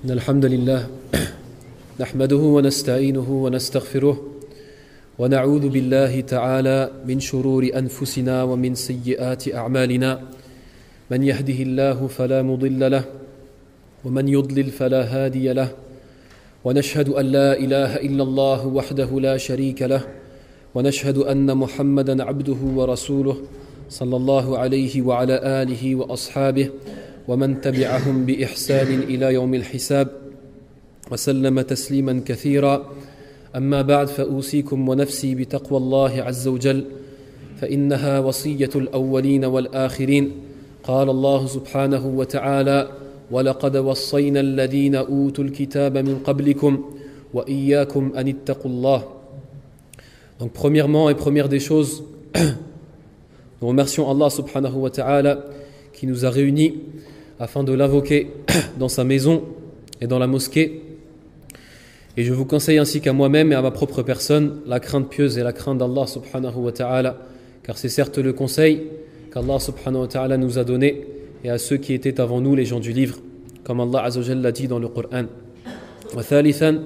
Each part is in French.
إن الحمد لله نحمده ونستعينه ونستغفره ونعوذ بالله تعالى من شرور أنفسنا ومن سيئات أعمالنا من يهده الله فلا مضل له ومن يضلل فلا هادي له ونشهد أن لا إله إلا الله وحده لا شريك له ونشهد أن محمدا عبده ورسوله صلى الله عليه وعلى آله وأصحابه ومن تبعهم بإحسان إلى يوم الحساب وسلم تسليما كثيرا أما بعد فأوصيكم ونفسي بتقوى الله عز وجل فإنها وصية الأولين والآخرين قال الله سبحانه وتعالى ولقد وصينا الذين أوتوا الكتاب من قبلكم وإياكم أن اتقوا الله. Donc premièrement et première des choses, nous remercions Allah subhanahu wa ta'ala qui nous a réunis afin de l'invoquer dans sa maison et dans la mosquée. Et je vous conseille ainsi qu'à moi-même et à ma propre personne la crainte pieuse et la crainte d'Allah subhanahu wa ta'ala, car c'est certes le conseil qu'Allah subhanahu wa ta'ala nous a donné et à ceux qui étaient avant nous, les gens du livre, comme Allah azza wa jalla l'a dit dans le Coran. وثالثا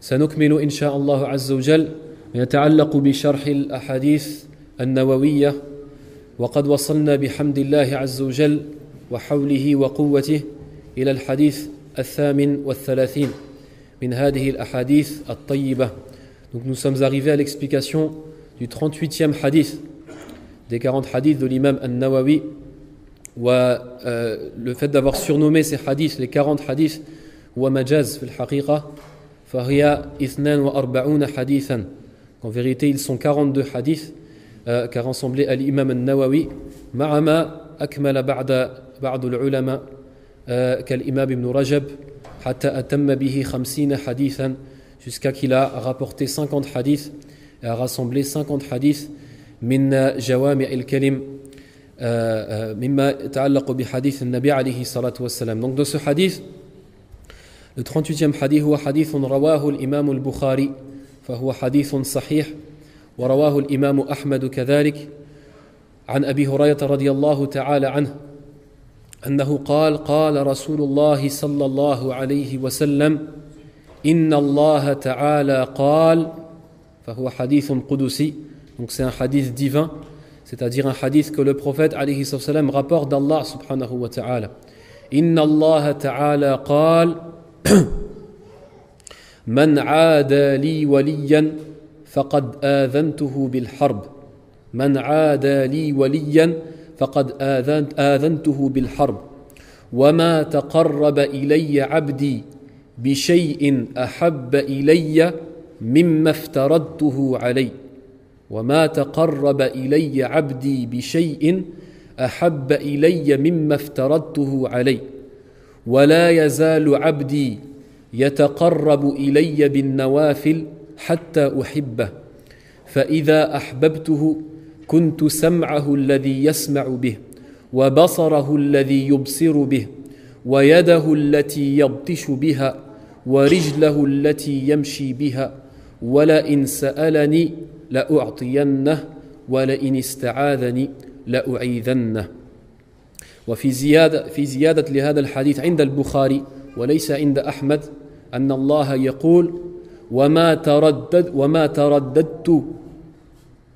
سنكمل إن شاء الله عز وجل ما يتعلق بشرح الأحاديث النووية وقد وصلنا بحمد الله عز وجل وحوله وقوته إلى الحديث الثامن والثلاثين من هذه الأحاديث الطيبة. Donc nous sommes arrivés à l'explication du 38e hadith des 40 hadiths de l'imam An-Nawawi. Le fait d'avoir surnommé ces hadiths les 40 hadiths wa majaz fil haqiqa fahiya 42 hadithan. En vérité, ils sont 42 hadiths qu'a rassemblé à l'imam An-Nawawi ma'a ma akmala بعض العلماء كالإمام ابن رجب حتى أتم به 50 حديثا jusqu'à qu'il a rapporté 50 hadiths et a rassemblé 50 hadiths من جوامع الكلم مما يتعلق بحديث النبي عليه الصلاة والسلام. Donc dans ce hadith, le 38e hadith هو حديث رواه الإمام البخاري فهو حديث صحيح ورواه الإمام أحمد كذلك عن أبي هريرة رضي الله تعالى عنه أنه قال رسول الله صلى الله عليه وسلم إن الله تعالى قال فهو حديث قدسي. Donc c'est un hadith divin, c'est-à-dire un hadith que le prophète alayhi sallam rapporte d'Allah subhanahu wa ta'ala. إن الله تعالى قال من عادى لي وليا فقد آذنته بالحرب من عادى لي وليا فقد آذنته بالحرب وما تقرب إلي عبدي بشيء أحب إلي مما افترضته عليه وما تقرب إلي عبدي بشيء أحب إلي مما افترضته عليه ولا يزال عبدي يتقرب إلي بالنوافل حتى أحبه فإذا أحببته كنت سمعه الذي يسمع به وبصره الذي يبصر به ويده التي يبطش بها ورجله التي يمشي بها ولئن سألني لأعطينه ولئن استعاذني لأعيذنه. وفي زيادة لهذا الحديث عند البخاري وليس عند أحمد أن الله يقول وما ترددت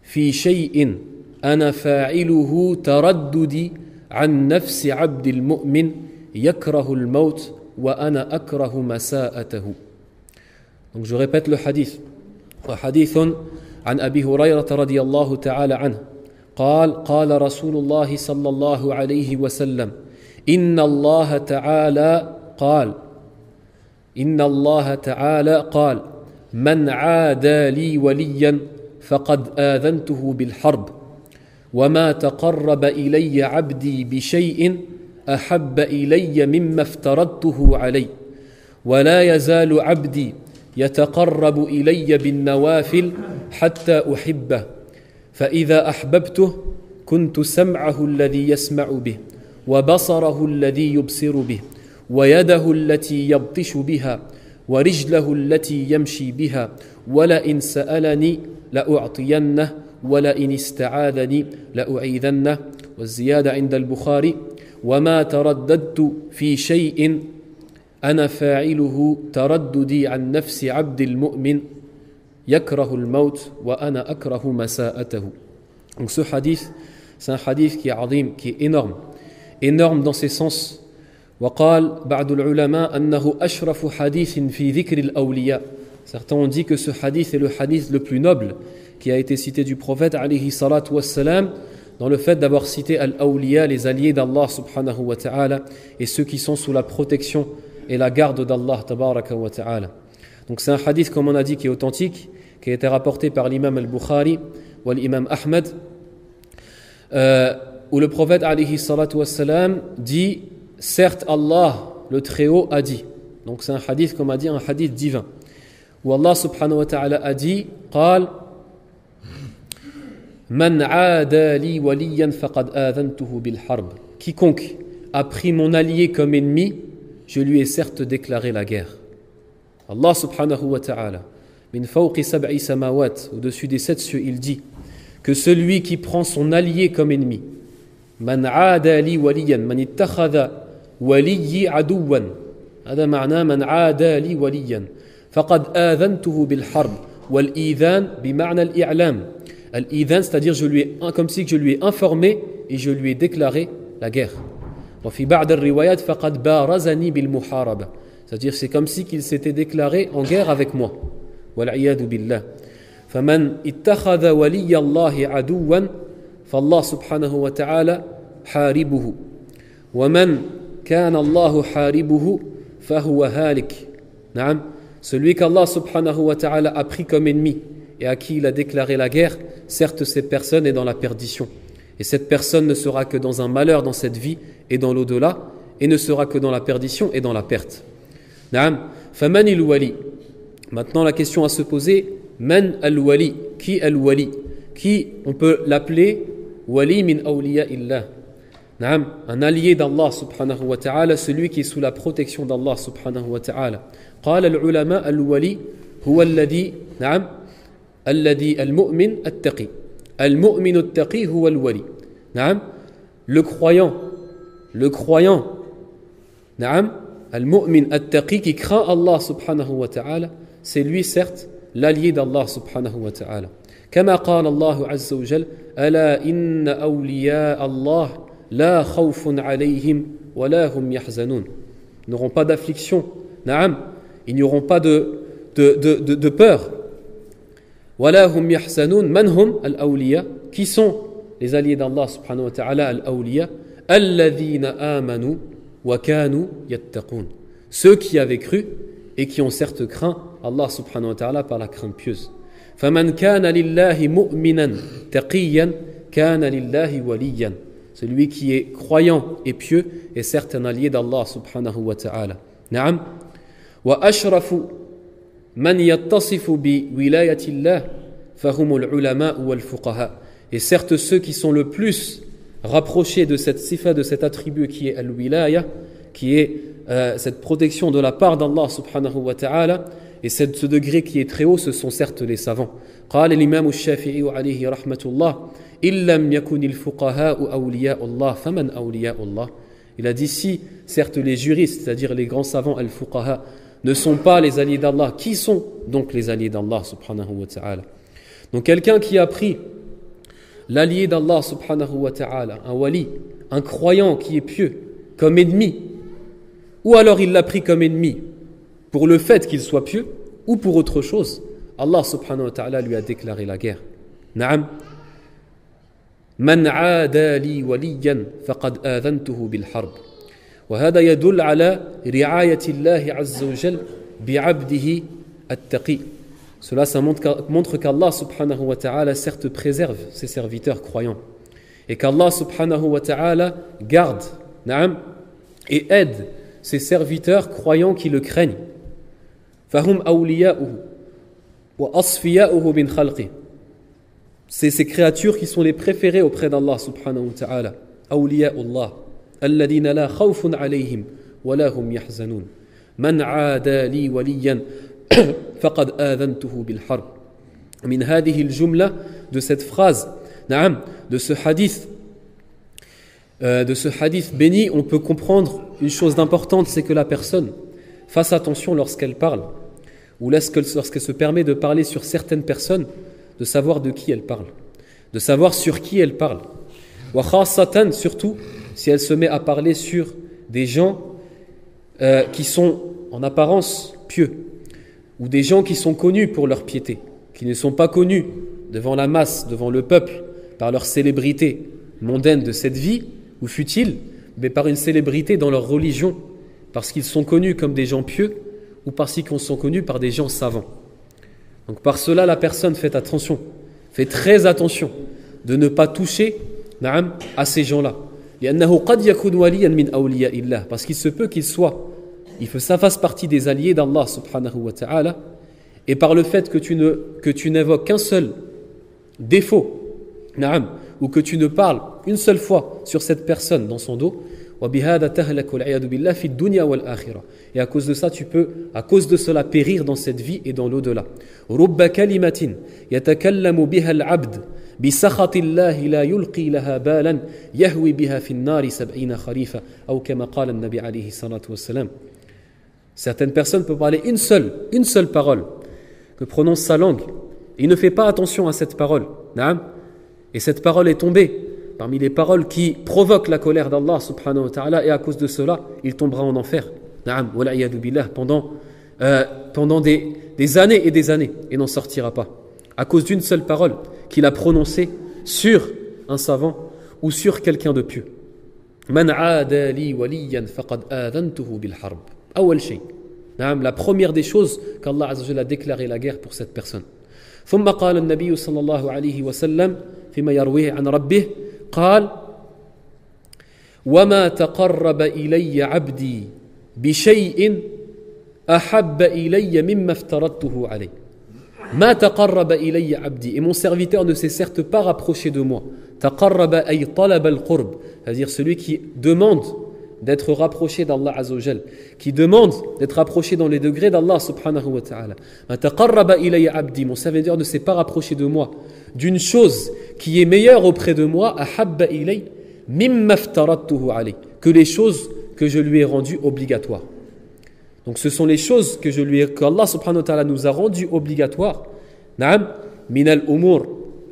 في شيء أنا فاعله ترددي عن نفس عبد المؤمن يكره الموت وأنا أكره مساءته. Donc je répète le hadith. وحديث عن أبي هريرة رضي الله تعالى عنه قال رسول الله صلى الله عليه وسلم إن الله تعالى قال من عادى لي وليا فقد آذنته بالحرب وما تقرب إلي عبدي بشيء أحب إلي مما افترضته عليه ولا يزال عبدي يتقرب إلي بالنوافل حتى أحبه فإذا أحببته كنت سمعه الذي يسمع به وبصره الذي يبصر به ويده التي يبطش بها ورجله التي يمشي بها ولئن سألني لأعطينه ولئن استعاذني لأعيذنه. والزيادة عند البخاري وما ترددت في شيء أنا فاعله ترددي عن نفس عبد المؤمن يكره الموت وأنا أكره مساءته. Donc ce hadith, c'est un hadith qui est azim, qui est énorme dans ses sens. وقال بعض العلماء أنه أشرف حديث في ذكر الأولياء. Certains ont dit que ce hadith est le hadith le plus noble qui a été cité du prophète alayhi salatu wassalam, dans le fait d'avoir cité al-awliya, les alliés d'Allah subhanahu wa ta'ala, et ceux qui sont sous la protection et la garde d'Allah tabaraka wa ta'ala. Donc c'est un hadith, comme on a dit, qui est authentique, qui a été rapporté par l'imam al-Bukhari ou l'imam Ahmed, où le prophète alayhi salatu wassalam dit: certes Allah, le Très-Haut, a dit. Donc c'est un hadith, comme on a dit, un hadith divin, où Allah subhanahu wa ta'ala a dit: قال من عادى لي وليا فقد آذنته بالحرب. Quiconque a pris mon allié comme ennemi, je lui ai certes déclaré la guerre. Allah subhanahu wa ta'ala, min fawqi sab'i samawat, au-dessus des 7 cieux, il dit que celui qui prend son allié comme ennemi, man aada li waliyan, man ittakhadha waliyi aduwan, هذا معناه من عادى لي وليا فقد آذنته بالحرب. والإيذان بمعنى الإعلام. Al-Idhan, c'est-à-dire comme si je lui ai informé et je lui ai déclaré la guerre. وفي بعض الروايات فقد بارزني بالمحاربة, c'est-à-dire c'est comme si qu'il s'était déclaré en guerre avec moi. والعياذ بالله. فمن اتخذ ولي الله عدوا فالله سبحانه وتعالى حاربه ومن كان الله حاربه فهو هالك. نعم, celui qu'Allah subhanahu wa ta'ala a pris comme ennemi et à qui il a déclaré la guerre, certes cette personne est dans la perdition. Et cette personne ne sera que dans un malheur dans cette vie et dans l'au-delà, et ne sera que dans la perdition et dans la perte. Naam, faman al-wali. Maintenant la question à se poser, man al-wali, qui al-wali, qui on peut l'appeler wali min awliya illah. Naam, un allié d'Allah subhanahu wa ta'ala, celui qui est sous la protection d'Allah subhanahu wa ta'ala. قال العلماء الولي هو الذي نعم الذي المؤمن التقي. المؤمن التقي هو الولي. نعم, le croyant نعم المؤمن التقي qui craint Allah subhanahu wa ta'ala, c'est lui certes l'allié d'Allah subhanahu wa ta'ala. كما قال الله عز وجل ألا إن أولياء الله لا خوف عليهم ولا هم يحزنون. Ils n'auront pas d'affliction. نعم, ils n'auront pas de peur. ولا هم يحزنون. من هم الأولياء? Qui sont les alliés d'Allah subhanahu wa ta'ala, al-awliya? الذين آمنوا وكانوا يتقون. Ceux qui avaient cru et qui ont certes craint Allah subhanahu wa ta'ala par la crainte pieuse. فمن كان لله مؤمنا تقيا كان لله وليا. Celui qui est croyant et pieux est certes un allié d'Allah subhanahu wa ta'ala. نعم. وأشرف من يتصف بولاية الله فهم العلماء والفقهاء. Et certes ceux qui sont le plus rapprochés de cette sifa, de cet attribut qui est al-wilaya, qui est cette protection de la part d'Allah subhanahu wa ta'ala, et ce degré qui est très haut, ce sont certes les savants. قال الإمام الشافعي عليه رحمة الله إن لم يكن الفقهاء أولياء الله فمن أولياء الله. Il a dit si certes les juristes, c'est-à-dire les grands savants al-fuqaha, ne sont pas les alliés d'Allah, qui sont donc les alliés d'Allah subhanahu wa ta'ala? Donc quelqu'un qui a pris l'allié d'Allah subhanahu wa ta'ala, un wali, un croyant qui est pieux, comme ennemi, ou alors il l'a pris comme ennemi pour le fait qu'il soit pieux, ou pour autre chose, Allah subhanahu wa ta'ala lui a déclaré la guerre. Naam. Man aada li waliyan faqad adhantuhu bil harb. وهذا يدل على رعاية الله عز وجل بعبده التقي. Cela ça montre qu'Allah subhanahu wa ta'ala certes préserve ses serviteurs croyants et qu'Allah subhanahu wa ta'ala garde, naam, et aide ses serviteurs croyants qui le craignent. فهم أولياؤه وأصفياؤه من خلقه. C'est ces créatures qui sont les préférées auprès d'Allah subhanahu wa ta'ala. أولياء الله الذين لا خوف عليهم ولا هم يحزنون. من عادى لي وليا فقد آذنته بالحرب. من هذه الجملة, de cette phrase, نعم, de ce hadith béni, on peut comprendre une chose d'importante, c'est que la personne fasse attention lorsqu'elle parle, ou lorsqu'elle se permet de parler sur certaines personnes, de savoir de qui elle parle, de savoir sur qui elle parle. Wa khassatan, surtout, si elle se met à parler sur des gens qui sont en apparence pieux, ou des gens qui sont connus pour leur piété, qui ne sont pas connus devant la masse, devant le peuple, par leur célébrité mondaine de cette vie, ou futile, mais par une célébrité dans leur religion, parce qu'ils sont connus comme des gens pieux, ou parce qu'ils sont connus par des gens savants. Donc par cela, la personne fait attention, fait très attention de ne pas toucher à ces gens-là. Parce qu'il se peut qu'il soit, ça fasse partie des alliés d'Allah subhanahu wa ta'ala, et par le fait que tu n'évoques qu'un seul défaut, ou que tu ne parles une seule fois sur cette personne dans son dos, et à cause de ça, tu peux, à cause de cela, périr dans cette vie et dans l'au-delà. Certaines personnes peuvent parler une seule parole que prononce sa langue, et il ne fait pas attention à cette parole, et cette parole est tombée parmi les paroles qui provoquent la colère d'Allah subhanahu wa ta'ala, et à cause de cela, il tombera en enfer. Pendant des années et des années, et n'en sortira pas. À cause d'une seule parole qu'il a prononcée sur un savant ou sur quelqu'un de pieux. Man aada li waliyan faqad aadhantuhu bil harb. Awwal shay. La première des choses qu'Allah azza wa jalla a déclaré la guerre pour cette personne. ثم قال النبي صلى الله عليه وسلم فيما يرويه عن ربه قال وما تقرب إلي عبدي بشيء أحب إلي مما افترضته عليه ما تقرب إلي عبدي. Et mon serviteur ne s'est certes pas rapproché de moi. تقرب أي طلب القرب, c'est-à-dire celui qui demande d'être rapproché d'Allah Azza wa Jal, qui demande d'être rapproché dans les degrés d'Allah subhanahu wa ta'ala. Ma taqarraba ilayya abdi, mon serviteur ne s'est pas rapproché de moi d'une chose qui est meilleure auprès de moi, ahabba ilay mimma aftaradtuhu alayh, que les choses que je lui ai rendues obligatoires. Donc ce sont les choses qu'Allah subhanahu wa ta'ala nous a rendues obligatoires. Na'am, min al-umur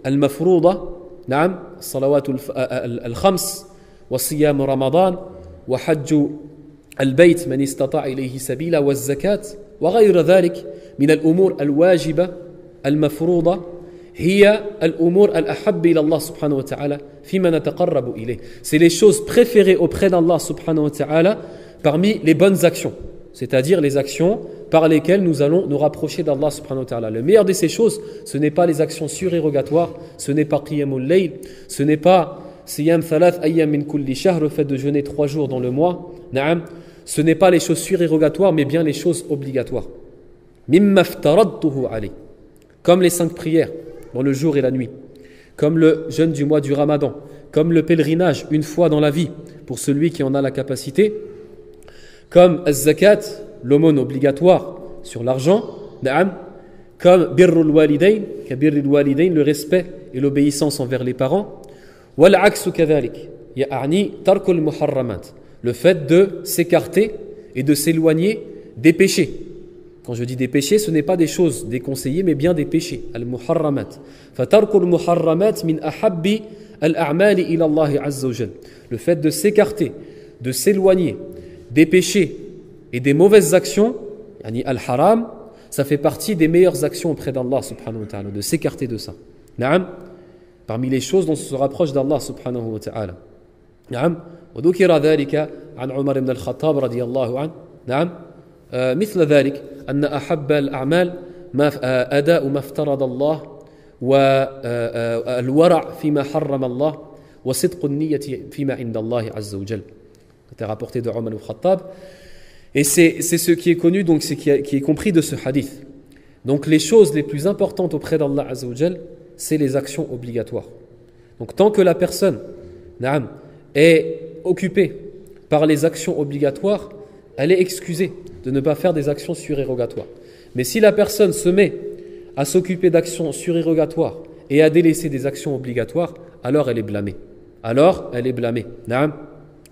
al-mafrouda, na'am, salawat al-khams wa siyam ramadan وحج البيت من استطاع إليه سبيلا والزكاة وغير ذلك من الأمور الواجبة المفروضة هي الأمور الأحب إلى الله سبحانه وتعالى فيما نتقرب إليه. C'est les choses préférées auprès d'Allah subhanahu wa ta'ala parmi les bonnes actions, c'est-à-dire les actions par lesquelles nous allons nous rapprocher d'Allah subhanahu wa ta'ala. Le meilleur de ces choses, ce n'est pas les actions surérogatoires, ce n'est pas qiyamul layl, ce n'est pas Siyam thalath ayyam min kulli shahr, le fait de jeûner 3 jours dans le mois. Na'am, ce n'est pas les choses surérogatoires, mais bien les choses obligatoires. Mimma aftaradtuhu alayh, comme les 5 prières dans le jour et la nuit, comme le jeûne du mois du Ramadan, comme le pèlerinage une fois dans la vie pour celui qui en a la capacité, comme az-zakat, l'aumône obligatoire sur l'argent, na'am, comme birrul walidayn, le respect et l'obéissance envers les parents. والعكس كذلك يعني ترك المحرمات, le fait de s'écarter et de s'éloigner des péchés. Quand je dis des péchés, ce n'est pas des choses déconseillées, mais bien des péchés. Al-muharramat. فَتَرْكُ الْمُحَرَّمَاتِ مِنْ أَحَبِّ الْأَعْمَالِ إِلَى اللَّهِ عَزَّ وَجَلَّ. Le fait de s'écarter, de s'éloigner des péchés et des mauvaises actions, yani al-haram, ça fait partie des meilleures actions auprès d'Allah subhanahu wa ta'ala, de s'écarter de ça. Na'am, parmi les choses dont on se rapproche d'Allah subhanahu wa ta'ala. نعم وذكر ذلك عن عمر بن الخطاب رضي الله عنه. نعم مثل ذلك أن أحب الأعمال أداء ما افترض الله والورع فيما حرم الله وصدق النية فيما عند الله عز وجل. C'était rapporté de Omar ibn al-Khattab. Et c'est ce qui est connu, donc c'est qui est compris de ce hadith. Donc les choses les plus importantes auprès d'Allah Azza wa Jal, c'est les actions obligatoires. Donc tant que la personne est occupée par les actions obligatoires, elle est excusée de ne pas faire des actions surérogatoires. Mais si la personne se met à s'occuper d'actions surérogatoires et à délaisser des actions obligatoires, alors elle est blâmée.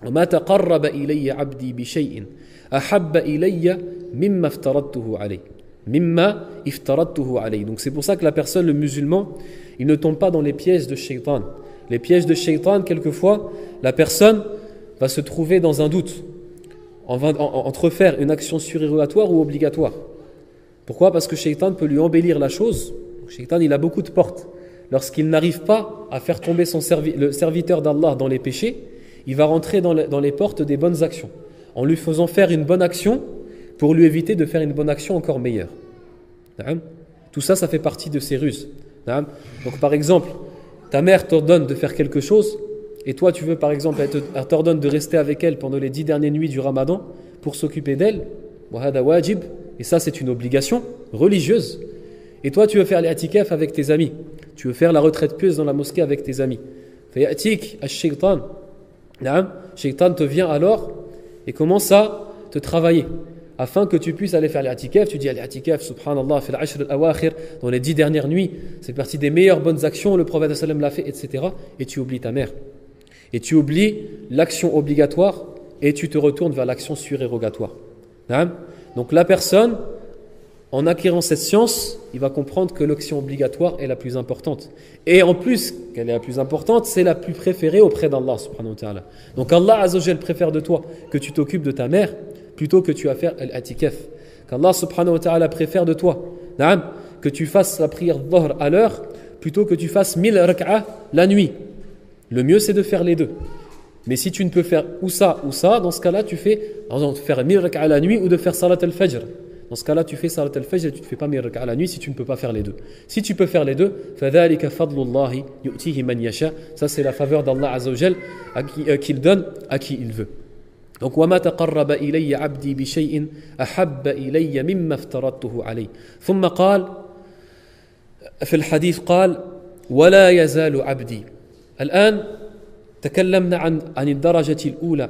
وما تقرب إلي عبدي بشيء أحب إلي mimma iftaradtuhu alayh. Mimma iftaradtuhu alayh. Donc c'est pour ça que la personne, le musulman, il ne tombe pas dans les pièges de shaitan. Les pièges de shaitan, quelquefois, la personne va se trouver dans un doute entre faire une action surérogatoire ou obligatoire. Pourquoi ? Parce que shaitan peut lui embellir la chose. Shaitan, il a beaucoup de portes. Lorsqu'il n'arrive pas à faire tomber le serviteur d'Allah dans les péchés, il va rentrer dans les portes des bonnes actions, en lui faisant faire une bonne action pour lui éviter de faire une bonne action encore meilleure. Tout ça, ça fait partie de ses ruses. Donc par exemple, ta mère t'ordonne de faire quelque chose, et toi tu veux par exemple, elle t'ordonne de rester avec elle pendant les 10 dernières nuits du Ramadan pour s'occuper d'elle, et ça c'est une obligation religieuse. Et toi tu veux faire l'i'tikaf avec tes amis, tu veux faire la retraite pieuse dans la mosquée avec tes amis. Fayatik ash-shaytan, shaytan te vient alors et commence à te travailler afin que tu puisses aller faire l'i'tikaf. Tu dis l'i'tikaf, subhanallah, fil ashr al-awakhir, dans les 10 dernières nuits, c'est partie des meilleures bonnes actions, le prophète sallam l'a fait, etc. Et tu oublies ta mère. Et tu oublies l'action obligatoire et tu te retournes vers l'action surérogatoire. Donc la personne, en acquérant cette science, il va comprendre que l'action obligatoire est la plus importante. Et en plus qu'elle est la plus importante, c'est la plus préférée auprès d'Allah subhanahu wa ta'ala. Donc Allah azza wa jal préfère de toi que tu t'occupes de ta mère plutôt que tu vas faire l'i'tikaf. Qu'Allah subhanahu wa ta'ala préfère de toi que tu fasses la prière dhuhr à l'heure plutôt que tu fasses 1000 rak'ah la nuit. Le mieux c'est de faire les deux. Mais si tu ne peux faire ou ça, dans ce cas-là tu fais, par exemple, faire 1000 rak'ah la nuit ou de faire salat al-fajr. Dans ce cas-là, tu fais salat al-fajr et tu ne fais pas 1000 rak'ah la nuit si tu ne peux pas faire les deux. Si tu peux faire les deux, فَذَلِكَ فَضْلُ اللَّهِ يُؤْتِيهِ مَنْ يَشَاءُ. Ça c'est la faveur d'Allah azza wa jal qu'il donne à qui il veut. Donc وَمَا تَقَرَّبَ إِلَيَّ عَبْدِي بِشَيْءٍ أَحَبَّ إِلَيَّ مِمَّا افْتَرَضْتُهُ عَلَيْهِ. ثم قال في الحديث قال ولا يزال عبدي. الآن تكلمنا عن الدرجة الأولى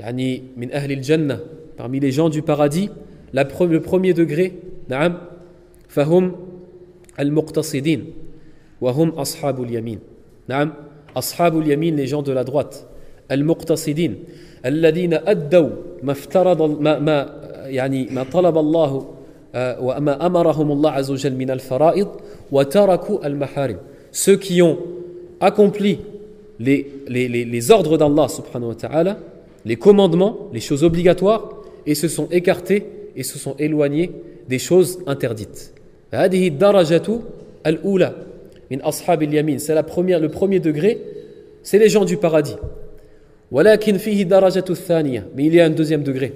يعني من أهل الجنة, parmi les gens du paradis, le premier degré, نعم, فهم المقتصدين وهم أصحاب اليمين. نعم, أصحاب اليمين, les gens de la droite. المقتصدين الذين أدوا ما افترض ما طلب الله وما أمرهم الله عز وجل من الفرائض وتركوا المحارم. Ceux qui ont accompli les ordres d'Allah subhanahu wa ta'ala, les commandements, les choses obligatoires, et se sont écartés et se sont éloignés des choses interdites. هذه الدرجة الأولى من أصحاب اليمين. C'est le premier degré, c'est les gens du paradis. ولكن فيه درجة الثانية. Mais il y a un deuxième degré.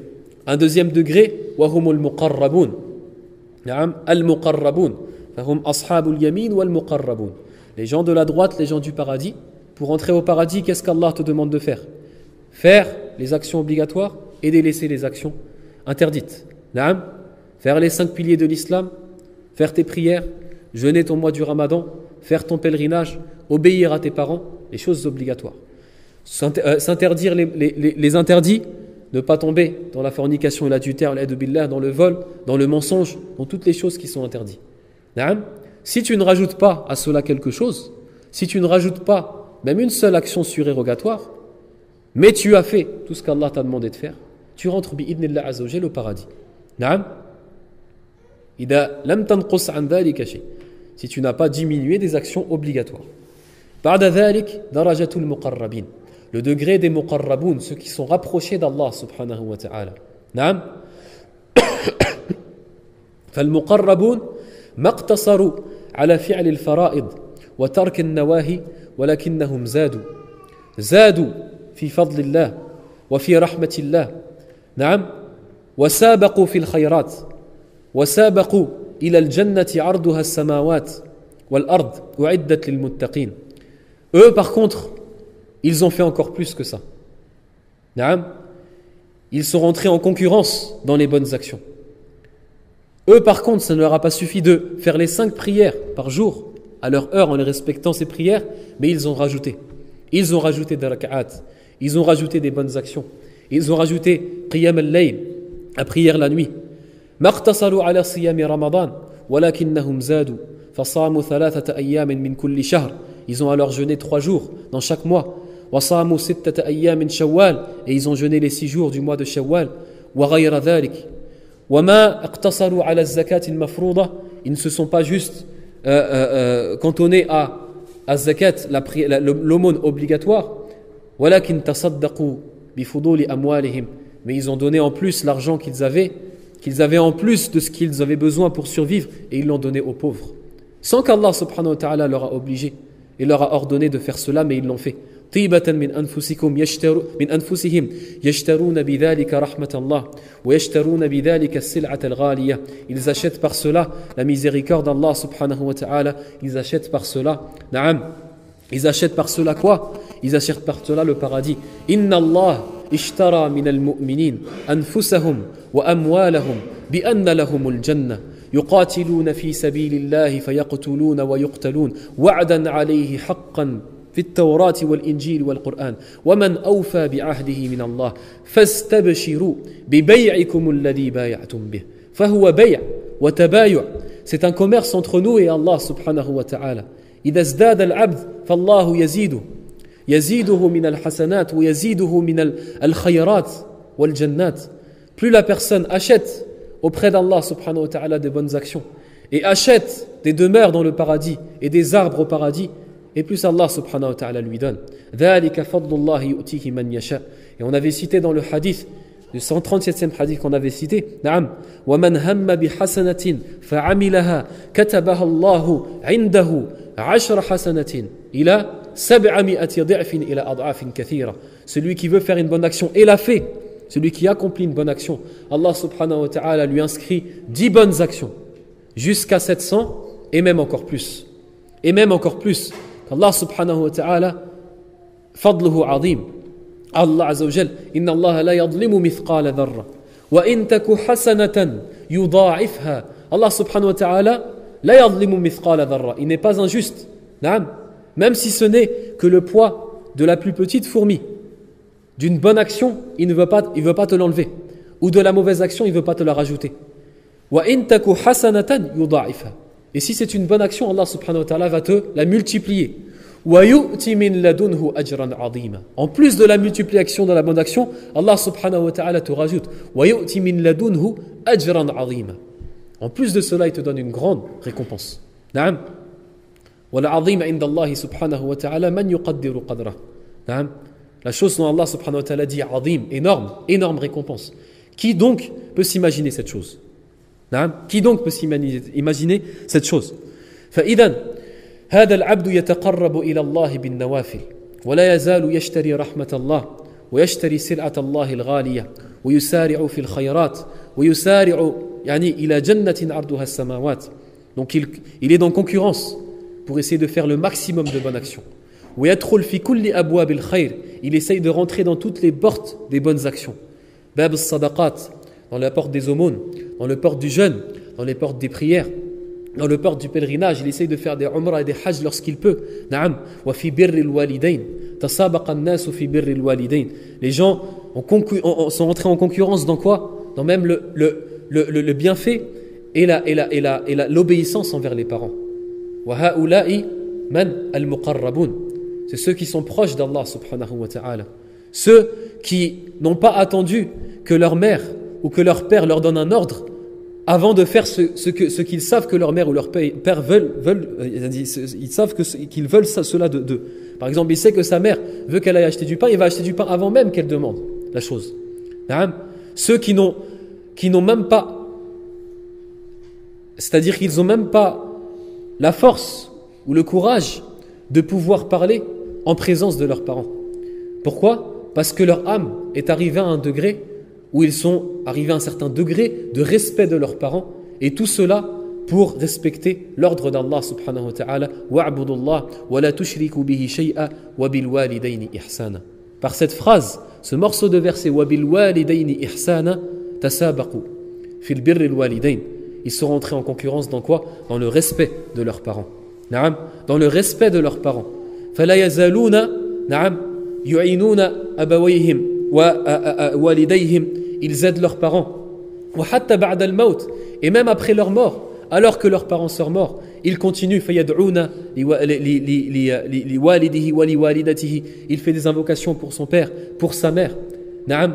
Un deuxième degré, وهم المقربون. نعم, المقربون. فهم أصحاب اليمين والمقربون. Les gens de la droite, les gens du paradis. Pour entrer au paradis, qu'est-ce qu'Allah te demande de faire ? Faire les actions obligatoires et délaisser les actions interdites. Naam, faire les 5 piliers de l'islam, faire tes prières, jeûner ton mois du Ramadan, faire ton pèlerinage, obéir à tes parents, les choses obligatoires. S'interdire les interdits, ne pas tomber dans la fornication et l'adultère, l'a'udhu billah, dans le vol, dans le mensonge, dans toutes les choses qui sont interdites. Naam, si tu ne rajoutes pas à cela quelque chose, si tu ne rajoutes pas même une seule action surérogatoire, mais tu as fait tout ce qu'Allah t'a demandé de faire, tu rentres bi'idnillah azza wa jal au paradis. Naam. Ida lam tanqus an dhalika shay. Si tu n'as pas diminué des actions obligatoires. Ba'da dhalik darajatul muqarrabin. Le degré des muqarraboun, ceux qui sont rapprochés d'Allah subhanahu wa ta'ala. Naam. فالمقربون ما اقتصروا على فعل الفرائض وترك النواهي ولكنهم زادوا في فضل الله وفي رحمة الله. نعم, وسابقوا في الخيرات وسابقوا إلى الجنة عرضها السماوات والأرض أعدت للمتقين. Eux par contre, ils ont fait encore plus que ça. نعم, ils sont rentrés en concurrence dans les bonnes actions. Eux par contre, ça ne leur a pas suffi de faire les 5 prières par jour à leur heure en les respectant ces prières, mais ils ont rajouté des rak'at, ils ont rajouté des bonnes actions, ils ont rajouté qiyam al-layl, la prière la nuit. مقتصروا على صيام رمضان ولكنهم زادوا فصاموا 3 أيام من كل شهر. Ils ont alors jeûné 3 jours dans chaque mois. وصاموا 6 أيام من شوال, et ils ont jeûné les 6 jours du mois de Shawwal. وغير ذلك وَمَا اقْتَصَرُوا عَلَى الزَّكَاةِ الْمَفْرُوضَةِ Ils ne se sont pas juste cantonnés à zakat, l'aumône obligatoire. وَلَكِنْ تَصَدَّقُوا بِفُضُولِ أَمْوَالِهِمْ Mais ils ont donné en plus l'argent qu'ils avaient en plus de ce qu'ils avaient besoin pour survivre, et ils l'ont donné aux pauvres. Sans qu'Allah subhanahu wa ta'ala leur a obligé et leur a ordonné de faire cela, mais ils l'ont fait. طيبة من أنفسهم يشترون بذلك رحمة الله ويشترون بذلك السلعة الغالية. Ils achètent par cela la miséricorde d'Allah subhanahu wa ta'ala. Ils achètent par cela, naam. Ils achètent par cela quoi? Ils achètent par cela le paradis. Inna Allah ishtara min al-mu'minin anfusahum wa amwalahum bi anna lahumul jannah. يقاتلون في سبيل الله فيقتلون ويقتلون وعدا عليه حقا في التوراة والإنجيل والقرآن ومن أوفى بعهده من الله فاستبشروا ببيعكم الذي بايعتم به فهو بيع وتبايع. C'est un commerce entre nous et Allah subhanahu wa ta'ala. إذا ازداد العبد فالله يزيده من الحسنات ويزيده من الخيرات والجنات. Plus la personne achète auprès d'Allah subhanahu wa ta'ala des bonnes actions et achète des demeures dans le paradis et des arbres au paradis, et plus Allah subhanahu wa ta'ala lui donne. ذَلِكَ فَضْلُ اللَّهِ يُؤْتِيهِ مَنْ يَشَاءُ. Et on avait cité dans le hadith, le 137e hadith qu'on avait cité, نعم وَمَنْ هَمَّ بِحَسَنَةٍ فَعَمِلَهَا كَتَبَهَا اللَّهُ عِنْدَهُ 10 حسنة إلى 700 ضعف إلى أضعاف كثيرة. Celui qui veut faire une bonne action et l'a fait, celui qui accomplit une bonne action, Allah subhanahu wa ta'ala lui inscrit 10 bonnes actions jusqu'à 700 et même encore plus. Et même encore plus. Allah subhanahu wa ta'ala fadluhu azim. Allah azza wa jal, inna Allah la yadlimu mithqala dharra wa in taku hasanatan yudha'ifha. Allah subhanahu wa ta'ala la yadlimu mithqala dharra. Il n'est pas injuste. Naam. Même si ce n'est que le poids de la plus petite fourmi. D'une bonne action, il ne veut pas te l'enlever. Ou de la mauvaise action, il ne veut pas te la rajouter. وَإِن تَكُ حَسَنَةً يُضَاعِفْهَا. Et si c'est une bonne action, Allah subhanahu wa ta'ala va te la multiplier. وَيُؤْتِ مِن لَدُنْهُ أَجْرًا عَظِيمًا. En plus de la multiplication de la bonne action, Allah subhanahu wa ta'ala te rajoute وَيُؤْتِ مِن لَدُنْهُ أَجْرًا عَظِيمًا. En plus de cela, il te donne une grande récompense. نعم. وَالْعَظِيمَ عِنْدَ اللَّهِ سُبْحَانَهُ وَتَعَالَى مَنْ يُقَدِّرُ قَدْرَهُ. نعم. La chose dont Allah subhanahu wa ta'ala dit azim, énorme récompense. Qui donc peut s'imaginer cette chose? Qui donc peut s'imaginer cette chose? فإذا هذا العبد يتقرب إلى الله بالنوافل ولا يزال يشتري رحمة الله ويشتري سلعة الله الغالية ويسارع في الخيرات ويسارع يعني إلى جنة عرضها السماوات. Donc il est dans concurrence pour essayer de faire le maximum de bonnes actions. ويدخل في كل أبواب الخير. Il essaye de rentrer dans toutes les portes des bonnes actions. باب الصدقات, dans la porte des aumônes, dans le porte du jeûne, dans les portes des prières, dans le porte du pèlerinage. Il essaye de faire des umrah et des hajj lorsqu'il peut. نعم. وفي بر الوالدين تسابق الناس في بر الوالدين. Les gens sont entrés en concurrence dans quoi? Dans même le bienfait et l'obéissance envers les parents. وهؤلاء من المقربون. C'est ceux qui sont proches d'Allah subhanahu wa ta'ala. Ceux qui n'ont pas attendu que leur mère ou que leur père leur donne un ordre avant de faire ce qu'ils savent que leur mère ou leur père veulent. Ils savent qu'ils veulent cela d'eux. Par exemple, il sait que sa mère veut qu'elle aille acheter du pain, il va acheter du pain avant même qu'elle demande la chose. Ceux qui n'ont même pas, c'est-à-dire qu'ils n'ont même pas la force ou le courage de pouvoir parler en présence de leurs parents. Pourquoi? Parce que leur âme est arrivée à un degré où ils sont arrivés à un certain degré de respect de leurs parents, et tout cela pour respecter l'ordre d'Allah subhanahu wa ta'ala. وَاعْبُدُوا اللَّهَ وَلَا تُشْرِكُوا بِهِ شَيْئًا وَبِالْوَالِدَيْنِ إِحْسَانًا. Par cette phrase, ce morceau de verset وَبِالْوَالِدَيْنِ إِحْسَانًا تَسَابَقُوا فِي الْبِرِّ الْوَالِدَيْنِ. Ils sont rentrés en concurrence dans quoi? Dans le respect de leurs parents. نعم. Dans le respect de leurs parents. فلا يزالون نعم يعينون أبويهم ووالديهم. Ils aident leurs parents. وحتى بعد الموت. Et même après leur mort, alors que leurs parents sont morts, ils continuent. فيدعون لوالده ولوالدته. Il fait des invocations pour son père, pour sa mère. نعم.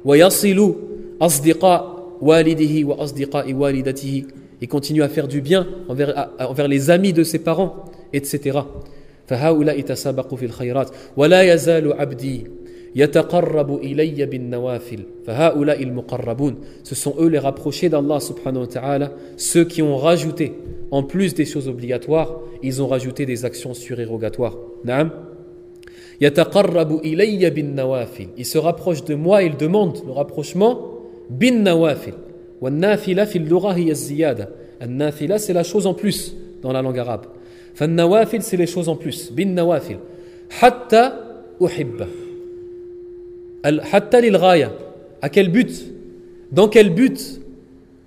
ويصل أصدقاء walidihi wa asdiqa'i walidatihi, et continue à faire du bien envers les amis de ses parents, etc. فهؤلاء تسابقوا في الخيرات ولا يزال عبدي يتقرب إلي بالنوافل فهؤلاء المقربون. Ce sont eux les rapprochés d'Allah subhanahu wa ta'ala, ceux qui ont rajouté, en plus des choses obligatoires, ils ont rajouté des actions surérogatoires. Naam. يتقرب إلي بالنوافل. Il se rapproche de moi, il demande le rapprochement بالنوافل. والنافلة في اللغة هي الزيادة. النافلة c'est la chose en plus dans la langue arabe. فالنوافل c'est les choses en plus. بالنوافل. حتى أحبه. حتى للغاية. À quel but? Dans quel but?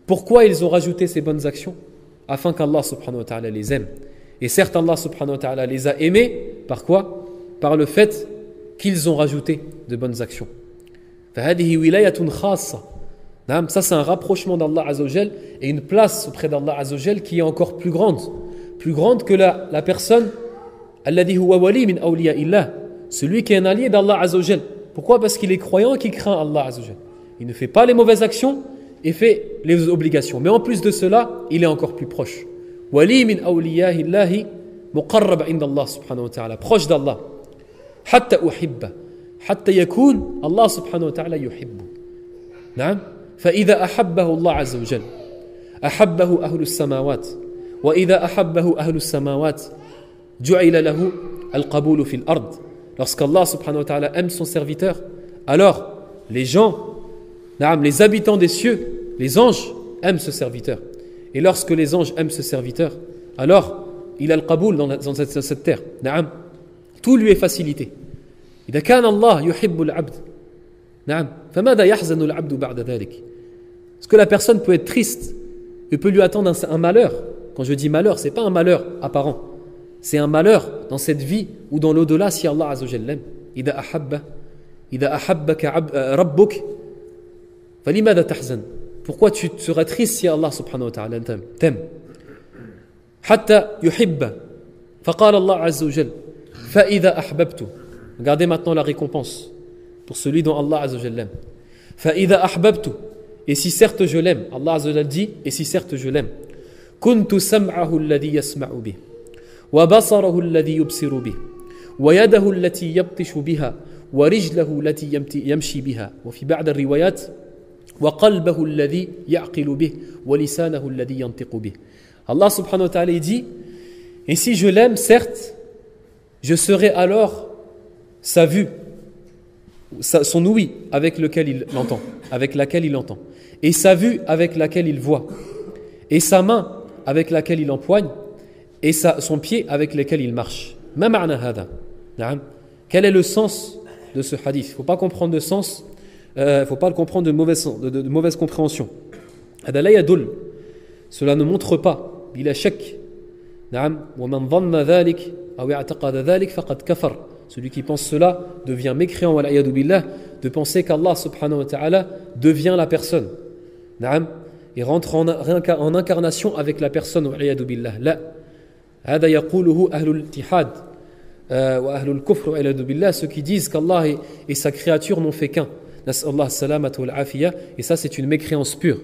Pourquoi ils ont rajouté ces bonnes actions? Afin qu'Allah subhanahu wa ta'ala les aime. Et certes Allah subhanahu wa ta'ala les a aimés. Par quoi? Par le fait qu'ils ont rajouté de bonnes actions. فهذه ولاية خاصة. Ça c'est un rapprochement d'Allah Azza wa Jal et une place auprès d'Allah Azza wa Jal qui est encore plus grande que la personne alladhi huwa wali min awliya illah, celui qui est un allié d'Allah Azza wa Jal. Pourquoi? Parce qu'il est croyant et qu'il craint Allah Azza wa Jal. Il ne fait pas les mauvaises actions et fait les obligations. Mais en plus de cela, il est encore plus proche. Wali min awliya illahi muqarrab inda Allah subhanahu wa ta'ala, proche d'Allah. حتى أحبه حتى يكون الله سبحانه وتعالى يحبه. نعم. فإذا أحبه الله عز وجل أحبه أهل السماوات وإذا أحبه أهل السماوات جعل له القبول في الأرض. Lorsqu'Allah subhanahu wa ta'ala aime son serviteur, alors les gens, les habitants des cieux, les anges aiment ce serviteur. Et lorsque les anges aiment ce serviteur, alors il a le qaboul dans cette terre. Tout lui est facilité. إذا كان الله يحب العبد نعم فماذا يحزن العبد بعد ذلك. Est-ce que la personne peut être triste et peut lui attendre un malheur? Quand je dis malheur, c'est pas un malheur apparent. C'est un malheur dans cette vie ou dans l'au-delà si Allah Azza wa Jalla l'aime. إذا أحبك ربك فلماذا تحزن. Pourquoi tu seras triste si Allah subhanahu wa ta'ala t'aime. حتى يحب فقال الله عز وجل فإذا أحببت. Regardez maintenant la récompense pour celui dont Allah Azza wa Jalla l'aime. فإذا أحببت. Et si certes je l'aime, Allah Azza wa Jalla dit, et si certes je l'aime, كنت سمعه الذي يسمع به وبصره الذي يبصر به ويده التي يبطش بها ورجله التي يمشي بها وفي بعض الروايات وقلبه الذي يعقل به ولسانه الذي ينطق به. Allah subhanahu wa ta'ala dit, et si je l'aime, certes, je serai alors sa vue, son ouïe avec laquelle il entend, et sa vue avec laquelle il voit, et sa main avec laquelle il empoigne, et son pied avec lequel il marche. Ma ma'na hada. Quel est le sens de ce hadith? Il ne faut pas comprendre de sens, faut pas le comprendre de mauvaise compréhension. Hada la yadul. Cela ne montre pas, bila shak. Wa man dhanna dhalik aw i'taqada dhalik faqad kafar. Celui qui pense cela devient mécréant, wa l'a'yadu billah, de penser qu'Allah subhanahu wa ta'ala devient la personne. Et rentre en incarnation avec la personne, wa l'a'yadu billah. La. هذا يقوله أهل الاتحاد وأهل الكفر والعياذ بالله, ceux qui disent qu'Allah et sa créature n'ont fait qu'un. Nas'Allah as-salamata wal afiya, et ça c'est une mécréance pure.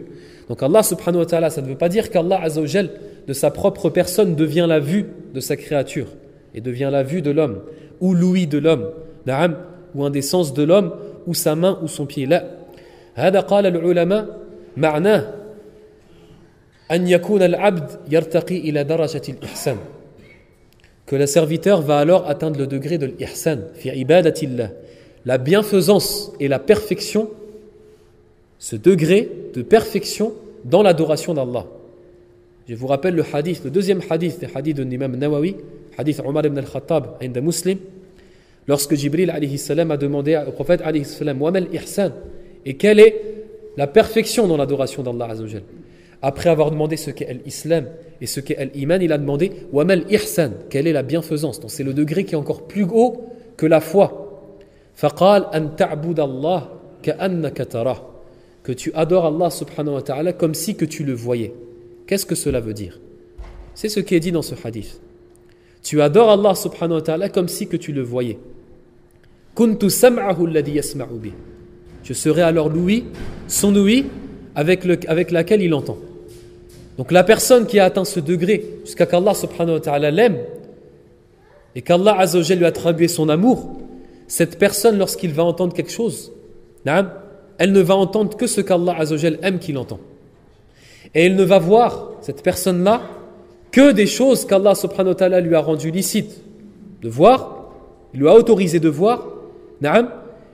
Donc Allah subhanahu wa ta'ala, ça ne veut pas dire qu'Allah Azza wa Jal de sa propre personne devient la vue de sa créature et devient la vue de l'homme ou l'ouïe de l'homme, ou un des sens de l'homme ou sa main ou son pied. Là, هذا قال العلماء معناه أن يكون العبد يرتقي إلى درجة الإحسان, que le serviteur va alors atteindre le degré de l'ihsan fi ibadatillah, la bienfaisance et la perfection, ce degré de perfection dans l'adoration d'Allah. Je vous rappelle le hadith, le deuxième hadith, le hadith de l'imam Nawawi, hadith Omar ibn al-Khattab inda Muslim, lorsque Jibril alayhi salam a demandé au prophète alayhi salam wa mal ihsan, et quelle est la perfection dans l'adoration d'Allah Azza wa Jal. Après avoir demandé ce qu'est l'islam et ce qu'est l'iman, il a demandé wa mal ihsan, quelle est la bienfaisance. Donc c'est le degré qui est encore plus haut que la foi. Faqal an ta'bud Allah ka'annaka tarah, que tu adores Allah subhanahu wa ta'ala comme si que tu le voyais. Qu'est-ce que cela veut dire? C'est ce qui est dit dans ce hadith. Tu adores Allah subhanahu wa ta'ala comme si que tu le voyais. Kuntu sam'ahu alladhi yasma'u bih. Je serai alors l'ouïe, son ouïe, avec laquelle il entend. Donc la personne qui a atteint ce degré jusqu'à qu'Allah subhanahu wa ta'ala l'aime et qu'Allah azza wa jalla lui a attribué son amour, cette personne lorsqu'il va entendre quelque chose, elle ne va entendre que ce qu'Allah azza wa jalla aime qu'il entend. Et elle ne va voir, cette personne-là, que des choses qu'Allah subhanahu wa ta'ala lui a rendues licites de voir, il lui a autorisé de voir,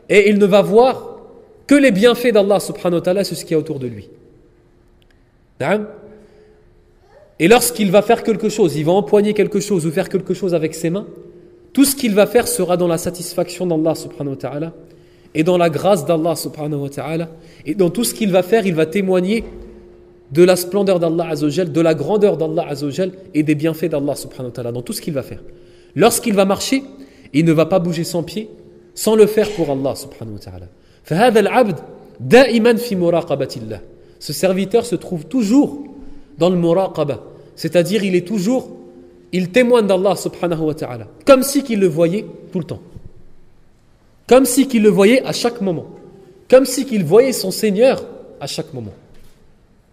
et il ne va voir que les bienfaits d'Allah subhanahu wa ta'ala sur ce qui est autour de lui. Et lorsqu'il va faire quelque chose, il va empoigner quelque chose ou faire quelque chose avec ses mains, tout ce qu'il va faire sera dans la satisfaction d'Allah subhanahu wa ta'ala et dans la grâce d'Allah subhanahu wa ta'ala, et dans tout ce qu'il va faire, il va témoigner de la splendeur d'Allah azza wa jal, de la grandeur d'Allah azza wa jal et des bienfaits d'Allah subhanahu wa ta'ala dans tout ce qu'il va faire. Lorsqu'il va marcher, il ne va pas bouger son pied sans le faire pour Allah subhanahu wa ta'ala. فهذا العبد دائما في مراقبة الله. Ce serviteur se trouve toujours dans le muraqaba, c'est-à-dire il témoigne d'Allah subhanahu wa ta'ala, comme si qu'il le voyait tout le temps, comme si qu'il le voyait à chaque moment, comme si qu'il voyait son Seigneur à chaque moment.